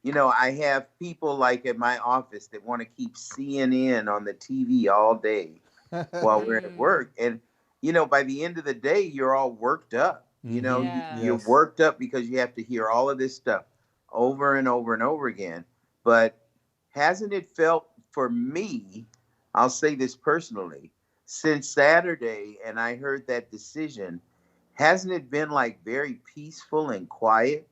I have people like at my office that want to keep CNN on the TV all day while we're at work. And, by the end of the day, you're all worked up. Yeah. You're Yes. worked up because you have to hear all of this stuff over and over and over again. But hasn't it felt for me, I'll say this personally, since Saturday and I heard that decision, hasn't it been like very peaceful and quiet,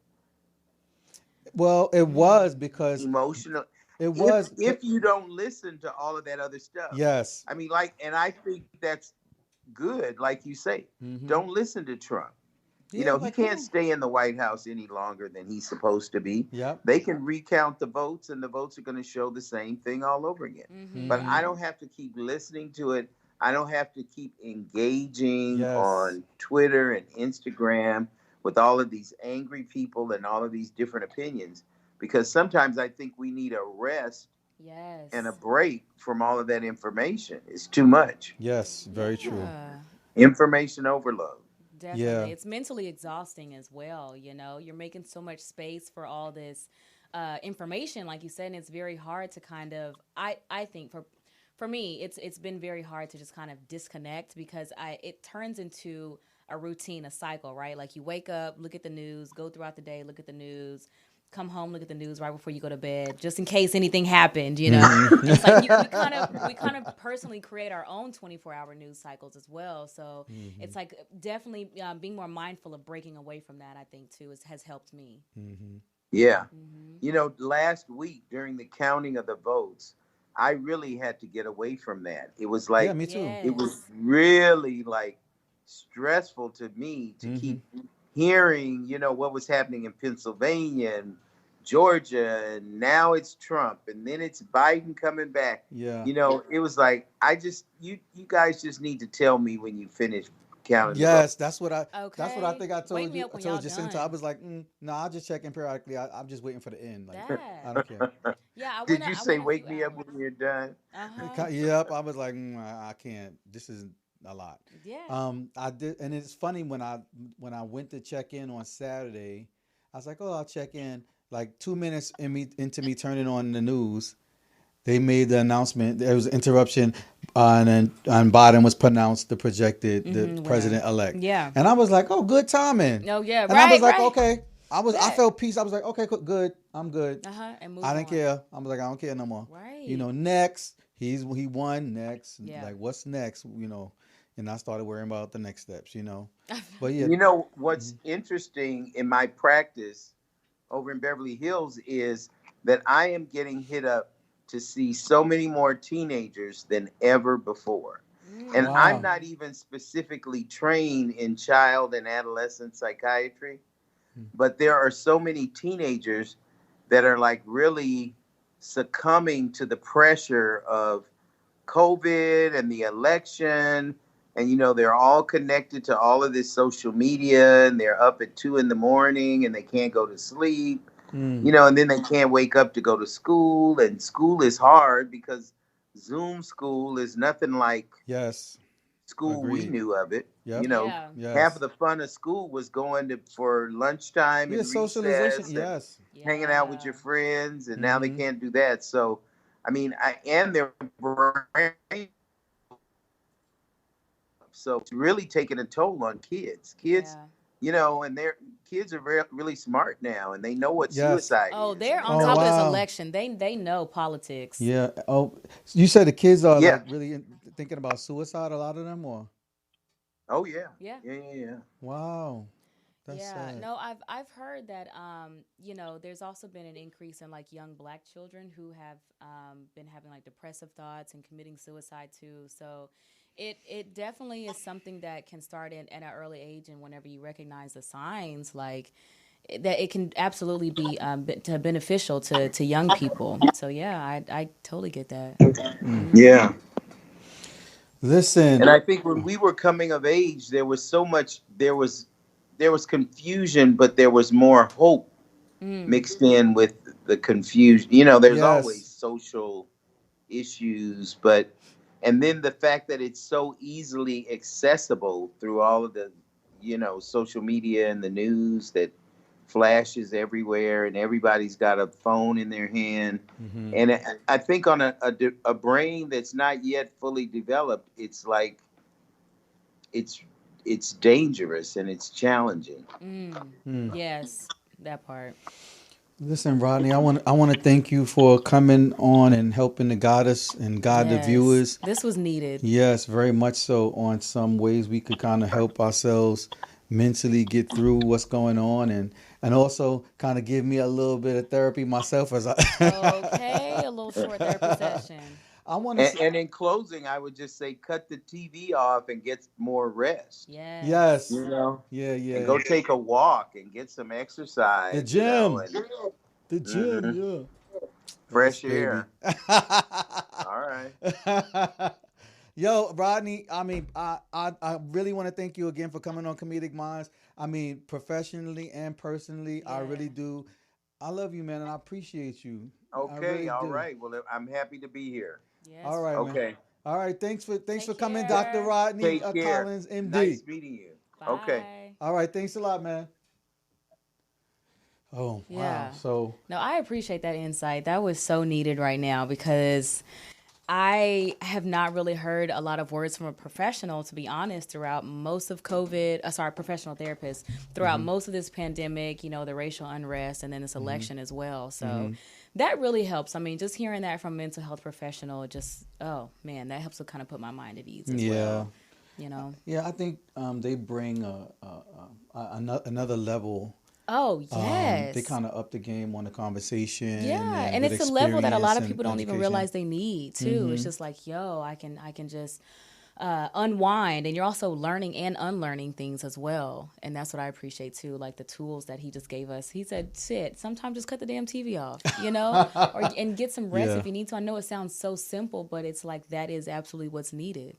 Well, it was because emotional? it If was. if you don't listen to all of that other stuff. Yes. I mean, and I think that's good, like you say. Mm-hmm. Don't listen to Trump. Yeah, He like, can't come on. stay in the White House any longer than he's supposed to be. Yep. They can recount the votes, and the votes are going to show the same thing all over again. But Mm-hmm. I don't have to keep listening to it. I don't have to keep engaging Yes. on Twitter and Instagram with all of these angry people and all of these different opinions, because sometimes I think we need a rest Yes. and a break from all of that information. It's too much. Yes. Very true. Yeah. Information overload. Definitely. Yeah. It's mentally exhausting as well. You're making so much space for all this information, like you said, and it's very hard to kind of, I think for me, it's been very hard to just kind of disconnect, because it turns into a routine, a cycle, right? Like you wake up, look at the news, go throughout the day, look at the news, come home, look at the news right before you go to bed, just in case anything happened, It's like we kind of personally create our own 24-hour news cycles as well. So it's like definitely being more mindful of breaking away from that, I think, too, has helped me. Mm-hmm. Yeah. Last week during the counting of the votes, I really had to get away from that. It was like, Yeah, me too. it was really like stressful to me to keep hearing, what was happening in Pennsylvania and Georgia, and now it's Trump, and then it's Biden coming back. Yeah. It was like, you guys just need to tell me when you finish counting. Yes, that's what I Okay. think I Wake told me you. up I when told y'all Jacinta. done. I was like, no, I'll just check in periodically. I'm just waiting for the end. Like, That. I don't care. Yeah, I Did went. you I say went a wake few me up hours. when you're done? Yep. I was like, I can't. This is a lot. Yeah. I did, and it's funny when I went to check in on Saturday, I was like, oh, I'll check in. Like 2 minutes into me turning on the news, they made the announcement. There was an interruption, and Biden was pronounced the winner. president elect. Yeah. And I was like, oh, good timing. Oh yeah. And Right. I was like, right. okay. I Bet. felt peace. I was like, okay, good. I'm good. And move I didn't on. care. I was like, I don't care no more. Right. Next, he won. Next, Yeah. like what's next? And I started worrying about the next steps. But yeah, What's interesting in my practice over in Beverly Hills is that I am getting hit up to see so many more teenagers than ever before. And Wow. I'm not even specifically trained in child and adolescent psychiatry, but there are so many teenagers that are like really succumbing to the pressure of COVID and the election. And, they're all connected to all of this social media, and they're up at 2 a.m. and they can't go to sleep, and then they can't wake up to go to school. And school is hard because Zoom school is nothing like yes, school we agreed. knew of it. Yep. Yeah. Yes. Half of the fun of school was going for lunchtime Yeah, and socialization. recess, yes. hanging out with your friends, and now they Mhm. can't do that. So, I mean, and their brain. So it's really taking a toll on kids. And their kids are really smart now, and they know what Yes. suicide Oh, is. they're on Oh, top of this wow. election. They know politics. Yeah. Oh, you said the kids are Yeah. like really thinking about suicide. A lot of them, or Oh yeah. Yeah. Yeah. wow, that's Yeah, sad. no, I've heard that there's also been an increase in like young Black children who have been having like depressive thoughts and committing suicide too. So it definitely is something that can start at an early age, and whenever you recognize the signs, like that, it can absolutely be beneficial to young people. So yeah, I totally get that. Yeah. Listen. And I think when we were coming of age, there was so much. There was confusion, but there was more hope mixed in with the confusion. There's Yes. always social issues, and then the fact that it's so easily accessible through all of the, social media and the news, that flashes everywhere, and everybody's got a phone in their hand. And I think on a brain that's not yet fully developed, it's like it's dangerous and it's challenging. Yes, that part. Listen, Rodney, I want to thank you for coming on and helping to guide us and guide the Yes. viewers. This was needed. Yes, very much so. On some ways we could kind of help ourselves mentally get through what's going on, and also kind of give me a little bit of therapy myself as I. Okay, a little short therapy session. I want to. And in closing, I would just say cut the TV off and get more rest. Yes. Yes. You know, Yeah. and go take a walk and get some exercise. The gym. You know, and The gym. Yeah. fresh Yes, air. baby. All right. Yo, Rodney, I mean, I really want to thank you again for coming on Comedic Minds. I mean, professionally and personally, I really do. I love you, man, and I appreciate you. I Okay. really All do. right. Well, I'm happy to be here. Yes. All right, man. Okay. All right, thanks for Take coming, care. Dr. Rodney Take care. Collins, MD. Nice meeting you. Bye. Okay. All right, thanks a lot, man. Oh, Yeah. wow. So, No, I appreciate that insight. That was so needed right now because I have not really heard a lot of words from a professional, to be honest, throughout most of COVID. Professional therapist, throughout most of this pandemic, the racial unrest and then this election as well. So that really helps. I mean, just hearing that from a mental health professional, oh man, that helps to kind of put my mind at ease as well. Yeah, I think they bring another level. Oh, yes. They kind of up the game on the conversation. Yeah, and with it's a level that a lot of experience people don't and even education. realize they need too. It's just like, I can just unwind, and you're also learning and unlearning things as well. And that's what I appreciate too, like the tools that he just gave us. He said, "Shit, sometimes just cut the damn TV off, and get some rest if you need to." I know it sounds so simple, but it's like that is absolutely what's needed.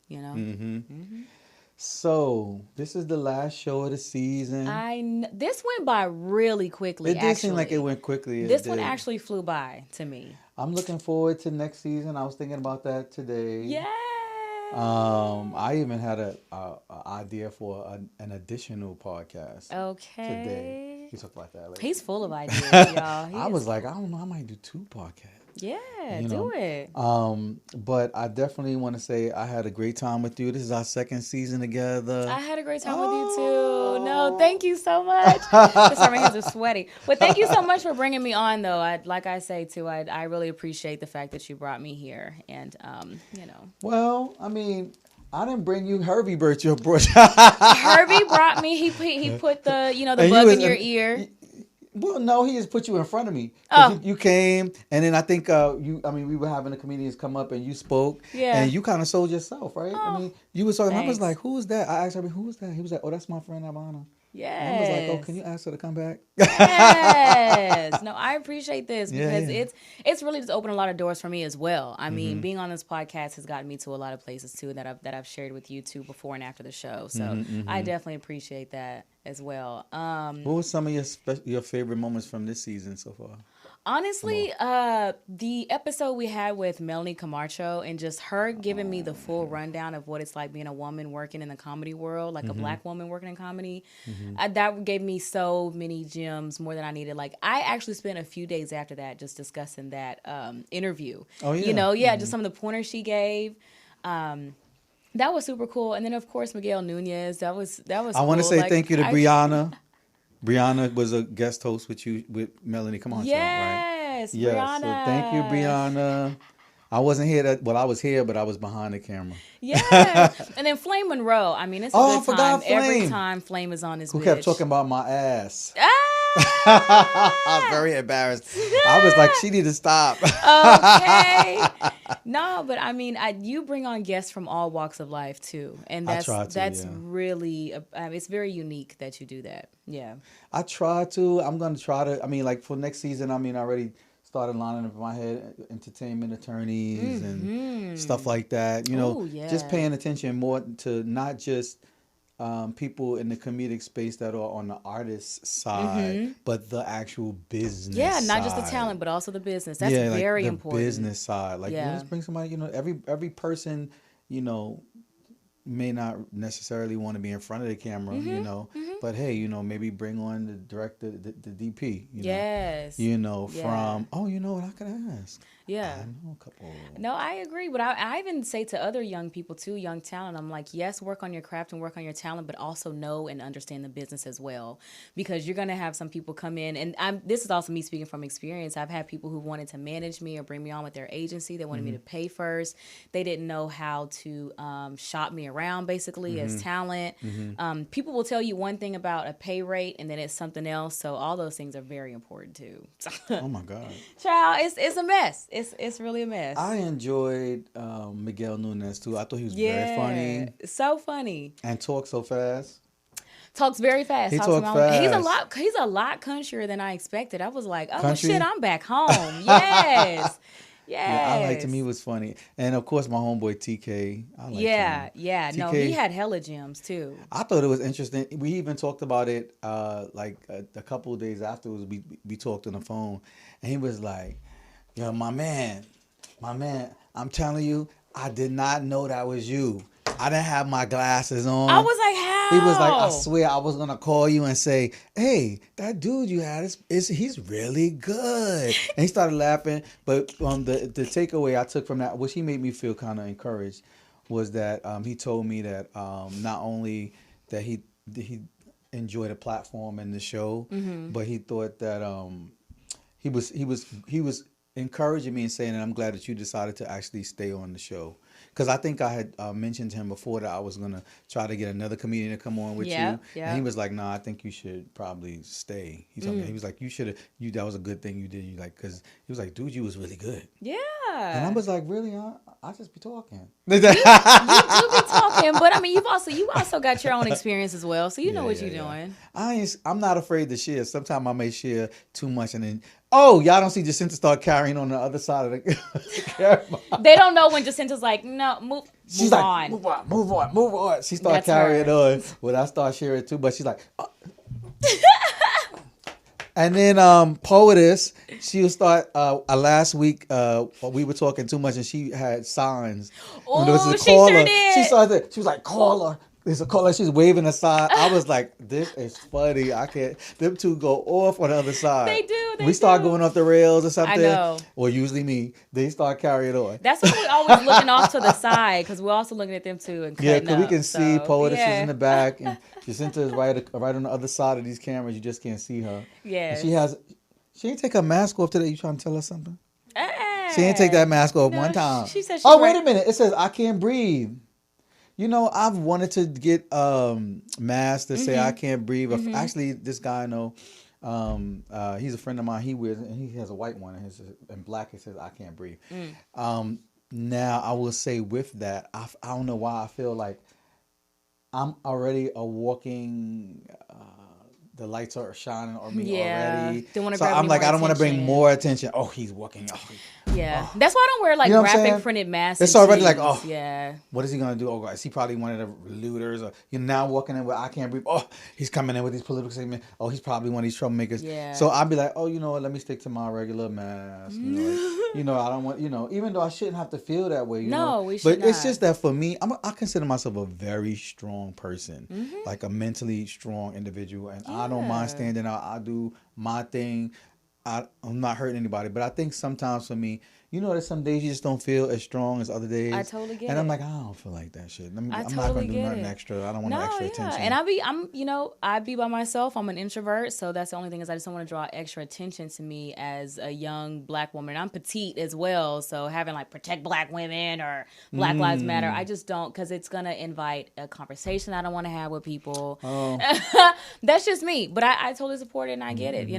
So this is the last show of the season. This went by really quickly. It did seem like it went quickly. This one actually flew by to me. I'm looking forward to next season. I was thinking about that today. Yeah. I even had a idea for an additional podcast. Okay. Today. We talk about that later. He's full of ideas, y'all. I was like, I don't know, I might do 2 podcasts. Yeah, do it. But I definitely want to say I had a great time with you. This is our 2nd season together. I had a great time with you too. No, thank you so much. Sorry, my hands are sweaty. But thank you so much for bringing me on, though. Like I say too, I really appreciate the fact that you brought me here, and Well, I mean, I didn't bring you. Herbie brought you. Herbie brought me. He put the the bug in your ear. Well, no, he just put you in front of me. Oh. You came, and then I think we were having the comedians come up, and you spoke, and you kind of sold yourself, right? Oh, I mean, you was talking. thanks. I was like, "Who's that?" I asked Herbie, "Who's that?" He was like, "Oh, that's my friend Abana." Yes. And I was like, "Oh, can you ask her to come back?" Yes. No, I appreciate this because Yeah. it's really just opened a lot of doors for me as well. I mean, being on this podcast has gotten me to a lot of places too that I've shared with you too before and after the show. So I definitely appreciate that as well. What were some of your favorite moments from this season so far? Honestly, the episode we had with Melanie Camacho and just her giving me the full rundown of what it's like being a woman working in the comedy world, like a Black woman working in comedy, that gave me so many gems, more than I needed. Like, I actually spent a few days after that just discussing that interview. Oh, yeah. Just some of the pointers she gave. That was super cool. And then, of course, Miguel Nunez. That was I want to cool. say thank you to Brianna. Brianna was a guest host with you, with Melanie Camacho, right? Yes, Yes. Brianna. So thank you, Brianna. I wasn't here. I was here, but I was behind the camera. Yeah. And then Flame Monroe. I mean, it's a Oh, I good forgot time. Every Flame. time Flame is on his Who bitch. kept talking about my ass. Ah! I was very embarrassed. I was like, she need to stop. Okay. No, but I mean, you bring on guests from all walks of life too, and that's really it's very unique that you do that. Yeah. I try to. I'm gonna try to. I mean, like for next season. I mean, I already started lining up in my head entertainment attorneys and stuff like that. Ooh, yeah. Just paying attention more to not just people in the comedic space that are on the artist side, but the actual business. Yeah, not just the side. talent, but also the business. That's like very the important. business side. Like, let's bring somebody. Every person. may not necessarily want to be in front of the camera, but hey, maybe bring on the director, the DP, Yes. From, what I could ask. Yeah. I know a couple. No, I agree. But I even say to other young people too, young talent, I'm like, yes, work on your craft and work on your talent, but also know and understand the business as well. Because you're going to have some people come in, and this is also me speaking from experience. I've had people who wanted to manage me or bring me on with their agency. They wanted me to pay first. They didn't know how to shop me around, basically, as talent. People will tell you one thing about a pay rate, and then it's something else. So all those things are very important too. Oh my God. Child, it's a mess. It's really a mess. I enjoyed Miguel Nunes too. I thought he was very funny. So funny. And talks so fast. Talks very fast. He talks fast. He's a lot countryer than I expected. I was like, oh Country? shit, I'm back home. Yes. Yeah, I liked him. He was funny. And of course, my homeboy TK. I liked him. Yeah. No, he had hella gems too. I thought it was interesting. We even talked about it a couple of days afterwards. We talked on the phone, and he was like, "Yo, my man, I'm telling you, I did not know that was you. I didn't have my glasses on." I was like, how? He was like, I swear I was going to call you and say, hey, that dude you had, he's really good. And he started laughing. But the takeaway I took from that, which he made me feel kind of encouraged, was that he told me that not only that he enjoyed the platform and the show, but he thought that he was encouraging me and saying that I'm glad that you decided to actually stay on the show. Because I think I had mentioned to him before that I was going to try to get another comedian to come on with you. Yeah. And he was like, nah, I think you should probably stay. He told me, he was like, that was a good thing you did. Because he was like, dude, you was really good. Yeah. And I was like, really? I just be talking. You do be talking, but I mean, you also got your own experience as well, so you know what you're doing. I'm not afraid to share. Sometimes I may share too much, and then y'all don't see Jacinta start carrying on the other side of the camera. They don't know when Jacinta's like, no, move on. Move on. She started carrying on. Well, I start sharing too, but she's like, oh. And then Poetess, she'll start last week we were talking too much and she had signs. Oh, she sure did. She started, she was like, call her. There's a caller. She's waving aside. I was like, this is funny. I can't. Them two go off on the other side. They do. We start going off the rails or something. I know. Or usually me. They start carrying on. That's why we're always looking off to the side because we're also looking at them too and cutting because we can see Poetess is in the back and Jacinta is right on the other side of these cameras. You just can't see her. Yeah. She ain't take her mask off today. You trying to tell us something? She ain't take that mask off one time. She said wait a minute. It says I can't breathe. I've wanted to get masks that say I can't breathe. Actually, this guy I know, he's a friend of mine. He wears and he has a white one and in black it says I can't breathe. Now I will say with that, I don't know why I feel like I'm already a walking. The lights are shining on me already. So I'm like, I don't want to bring more attention. Oh, he's walking. That's why I don't wear graphic printed masks. It's already like, what is he gonna do? Oh, is he probably one of the looters? Or now walking in with I can't breathe. Oh, he's coming in with these political statements. Oh, he's probably one of these troublemakers. Yeah. So I'd be like, oh, you know what? Let me stick to my regular mask. I don't want. Even though I shouldn't have to feel that way. We should. But it's just that for me, I consider myself a very strong person, like a mentally strong individual, and I don't mind standing out. I do my thing. I'm not hurting anybody, but I think sometimes for me, there's some days you just don't feel as strong as other days. I totally get it. And I'm like, I don't feel like that shit. I'm not gonna do nothing extra. I don't want extra attention. And I be by myself. I'm an introvert, so that's the only thing is I just don't want to draw extra attention to me as a young black woman. I'm petite as well, so having protect black women or Black Lives Matter, I just don't, because it's gonna invite a conversation I don't want to have with people. Oh. That's just me, but I totally support it and I get it.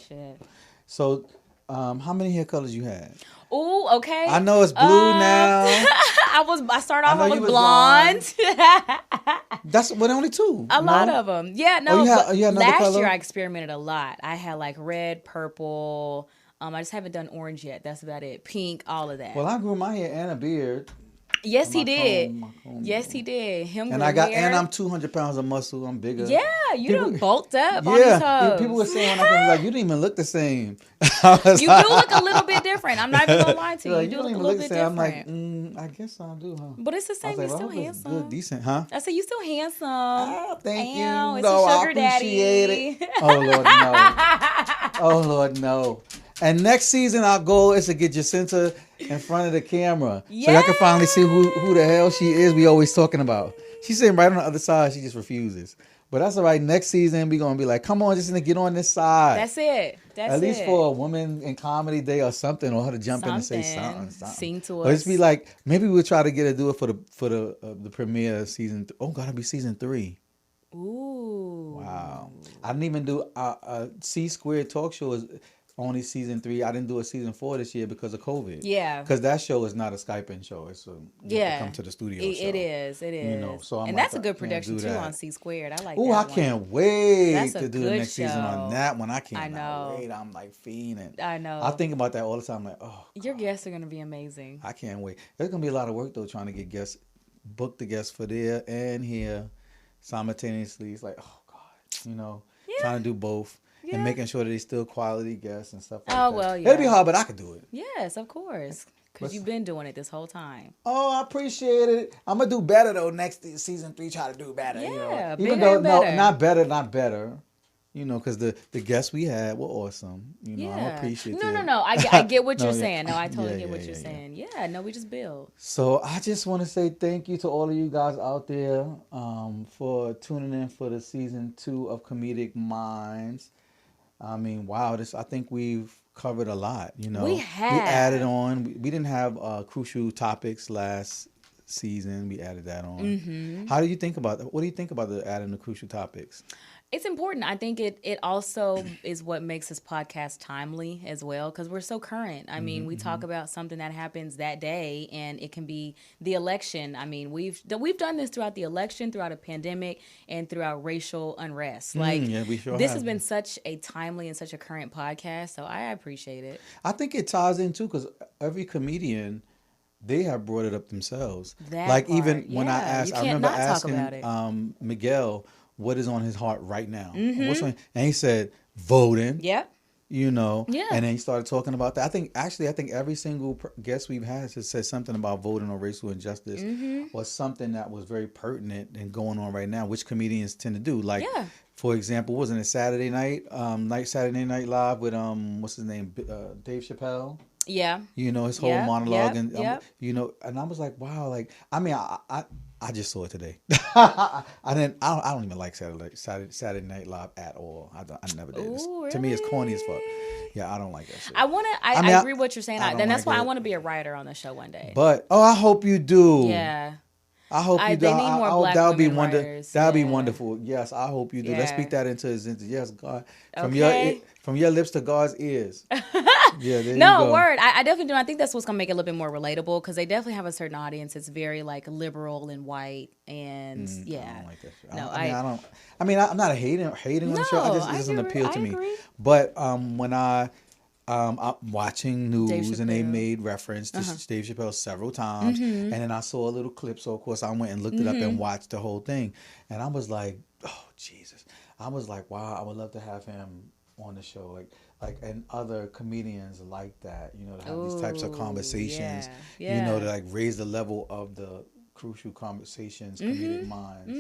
Shit. So. How many hair colors you had? Ooh, okay. I know it's blue now. I started off, I was blonde. That's only two. A lot of them. Yeah, no. You had last color? year I experimented a lot. I had red, purple. I just haven't done orange yet. That's about it. Pink, all of that. Well, I grew my hair and a beard. Yes, he My did. comb, my comb. Yes, he did. Him And with hair. and I'm 200 pounds of muscle. I'm bigger. Yeah, you People- done bulked up on Yeah, these hoes. people were saying when I came, like, you didn't even look the same. I was You like- do look a little bit different. I'm not even gonna lie to you. Like, You do don't look a even little the bit same. different. I'm like, I guess I do, huh? But it's the I was same. like, You're well, still I look handsome. good, decent, huh? I said you still handsome. Thank you. Ow, it's No, a I sugar appreciate daddy. it. Oh Lord, no. Oh Lord, no. And next season, our goal is to get Jacinta in front of the camera, so y'all can finally see who the hell she is. We always talking about. She's sitting right on the other side. She just refuses. But that's all right. Next season, we're gonna be like, come on, Jacinta, get on this side. That's it. That's At least it. for a woman in comedy day or something, or her to jump in and say something. Sing to Or us. just be like, maybe we'll try to get her to do it for the premiere of season. Oh, gotta be season 3. Ooh. Wow. I didn't even do a C Squared talk show is only season 3. I didn't do a season 4 this year because of COVID. Yeah. Because that show is not a Skype-in show. It's a you have to come to the studio show. It is. It is. You know, so I'm and like, that's a I good can't production do too that. on C Squared. I like Ooh, that I one. can't wait That's a to do the good next season on show. that one. I can't I know. wait. I'm like fiending. I know. I think about that all the time. Like, oh, Your guests are gonna be amazing. I can't wait. There's gonna be a lot of work though, trying to get guests, book the guests for there and here simultaneously. It's like, oh God, you know, trying to do both and making sure that they still quality guests and stuff like that. Oh, well, yeah. It'll be hard, but I could do it. Yes, of course. Because you've been doing it this whole time. Oh, I appreciate it. I'm gonna do better though. Next season 3, try to do better. Yeah, you know? bigger Even though and better. no, not better. You know, because the guests we had were awesome. You know, I'm appreciative. No. I get what No, you're yeah. saying. No, I totally Yeah, get what yeah, you're yeah, saying. Yeah, no, we just build. So I just want to say thank you to all of you guys out there for tuning in for the season 2 of Comedic Minds. I mean, wow, I think we've covered a lot. You know, We have. We added on. We didn't have crucial topics last season. We added that on. Mm-hmm. How do you think about that? What do you think about adding the crucial topics? It's important. I think it also is what makes this podcast timely as well, because we're so current. I mean, we talk about something that happens that day, and it can be the election. I mean, we've done this throughout the election, throughout a pandemic, and throughout racial unrest. Like, yeah, we sure this have. has been such a timely and such a current podcast, so I appreciate it. I think it ties in too, because every comedian, they have brought it up themselves. That like part, even when I yeah. asked, You I can't remember not talk about it. asking Miguel what is on his heart right now. Mm-hmm. What's on, and he said voting. Yep. You know, Yeah. And then he started talking about that. I think every single guest we've had has said something about voting or racial injustice or something that was very pertinent and going on right now, which comedians tend to do. Like, for example, wasn't it Saturday Night Live with what's his name, Dave Chappelle? Yeah. You know, his whole Yep, monologue, yep, and yep. you know, and I was like, wow, like I mean, I just saw it today. I don't even like Saturday Night Live at all. I never did. Ooh, To me, it's corny as really? fuck. Yeah, I don't like that shit. I agree with what you're saying. I don't And that's like why I it. want to be a writer on the show one day. But I hope you do. Yeah. I hope you do. They need more black that would be women writers. That would be Yeah. wonderful. Yes, I hope you do. Let's Yeah. speak that into existence. Yes, God. Okay. From your lips to God's ears. Yeah, there No, you go. word. I definitely do. I think that's what's gonna make it a little bit more relatable, because they definitely have a certain audience. It's very like liberal and white, and yeah. I don't like that shit. No, I mean, I'm not hating on the show. No, It doesn't appeal to me. agree. But when I'm watching Dave news and they Chappelle. made reference to Dave Chappelle several times, and then I saw a little clip. So of course I went and looked it up and watched the whole thing, and I was like, oh Jesus! I was like, wow, I would love to have him on the show, like and other comedians like that, you know, to have these types of Ooh, conversations, yeah, you know, yeah. to like raise the level of the crucial conversations, comedic minds,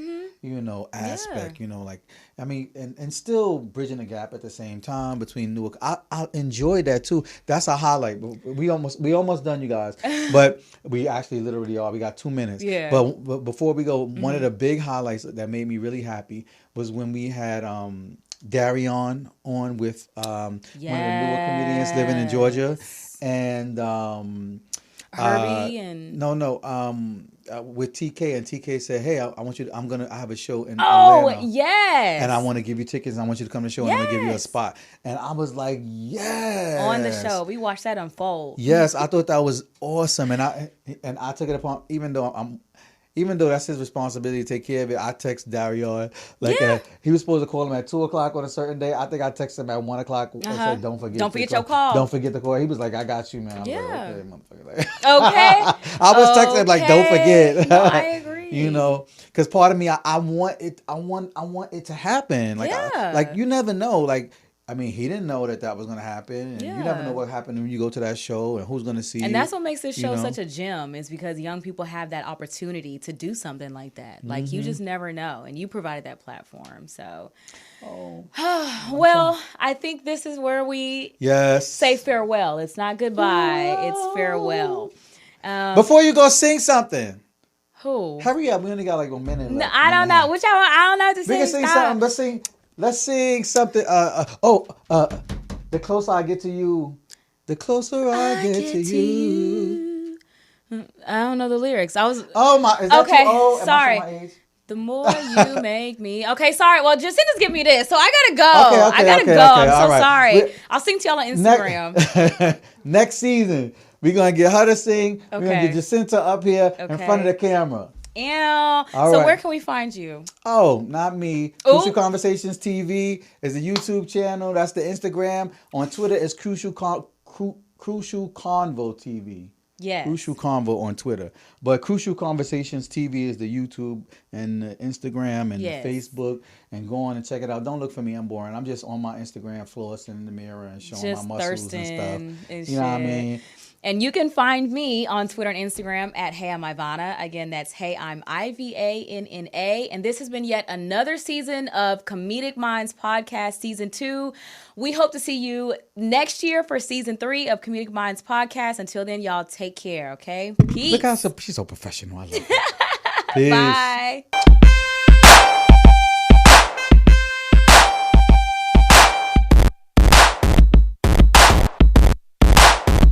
you know, aspect, you know, like, I mean, and still bridging the gap at the same time between Newark. I enjoyed that too. That's a highlight. We almost done, you guys, but we actually literally are. We got 2 minutes. Yeah. But before we go, one of the big highlights that made me really happy was when we had Darion on with one of the newer comedians living in Georgia, and Herbie and with TK, and TK said, "Hey, I want you to, I have a show in oh Atlanta, yes, and I want to give you tickets. And I want you to come to the show, and I'm gonna give you a spot." And I was like, "Yes!" on the show. We watched that unfold. Yes, I thought that was awesome, and I took it upon, even though even though that's his responsibility to take care of it, I text Dario like Yeah. he was supposed to call him at 2:00 on a certain day. I think I texted him at 1:00 and said, "Don't forget your call. Don't forget the call." He was like, "I got you, man." I was Yeah. like, "Okay, motherfucker." Like, Okay. I was texting him like, "Don't forget." No, I agree. You know, because part of me, I want it to happen. Like, Yeah. like you never know. Like, I mean, he didn't know that was going to happen, and you never Yeah. know what happened when you go to that show and who's going to see you. And that's what makes this show you know? such a gem, is because young people have that opportunity to do something like that. Like, you just never know. And you provided that platform. So, well, I think this is where we say farewell. It's not goodbye. It's farewell. Before you go, sing something. Who? Hurry up. We only got like a minute left. I don't know. Which I don't know what to We sing. can sing something. Let's sing something. The closer I get to you, the closer I get to you. I don't know the lyrics. I was. Oh my! Is that Okay, too old? Am I sorry. showing my age? The more you make me. Okay, sorry. Well, Jacinda's giving me this, so I gotta go. Okay, I gotta go. I'm all so right. sorry. I'll sing to y'all on Instagram. Next season, we're gonna get her to sing. We're gonna Okay. get Jacinta up here in Okay. front of the camera. Ew. All So right. where can we find you? Oh, not me. Ooh. Crucial Conversations TV is the YouTube channel. That's the Instagram. On Twitter, it's Crucial Convo TV. Yes. Crucial Convo on Twitter. But Crucial Conversations TV is the YouTube and the Instagram and Yes. the Facebook. And go on and check it out. Don't look for me. I'm boring. I'm just on my Instagram flossing in the mirror and showing Just my muscles thirsting and stuff. and You know what I shit. mean? And you can find me on Twitter and Instagram at Hey I'm Ivana. Again, that's Hey I'm IVANNA. And this has been yet another season of Comedic Mines Podcast Season 2. We hope to see you next year for Season 3 of Comedic Mines Podcast. Until then, y'all take care, okay? Peace. Look how she's so professional. I love her. Peace. Bye.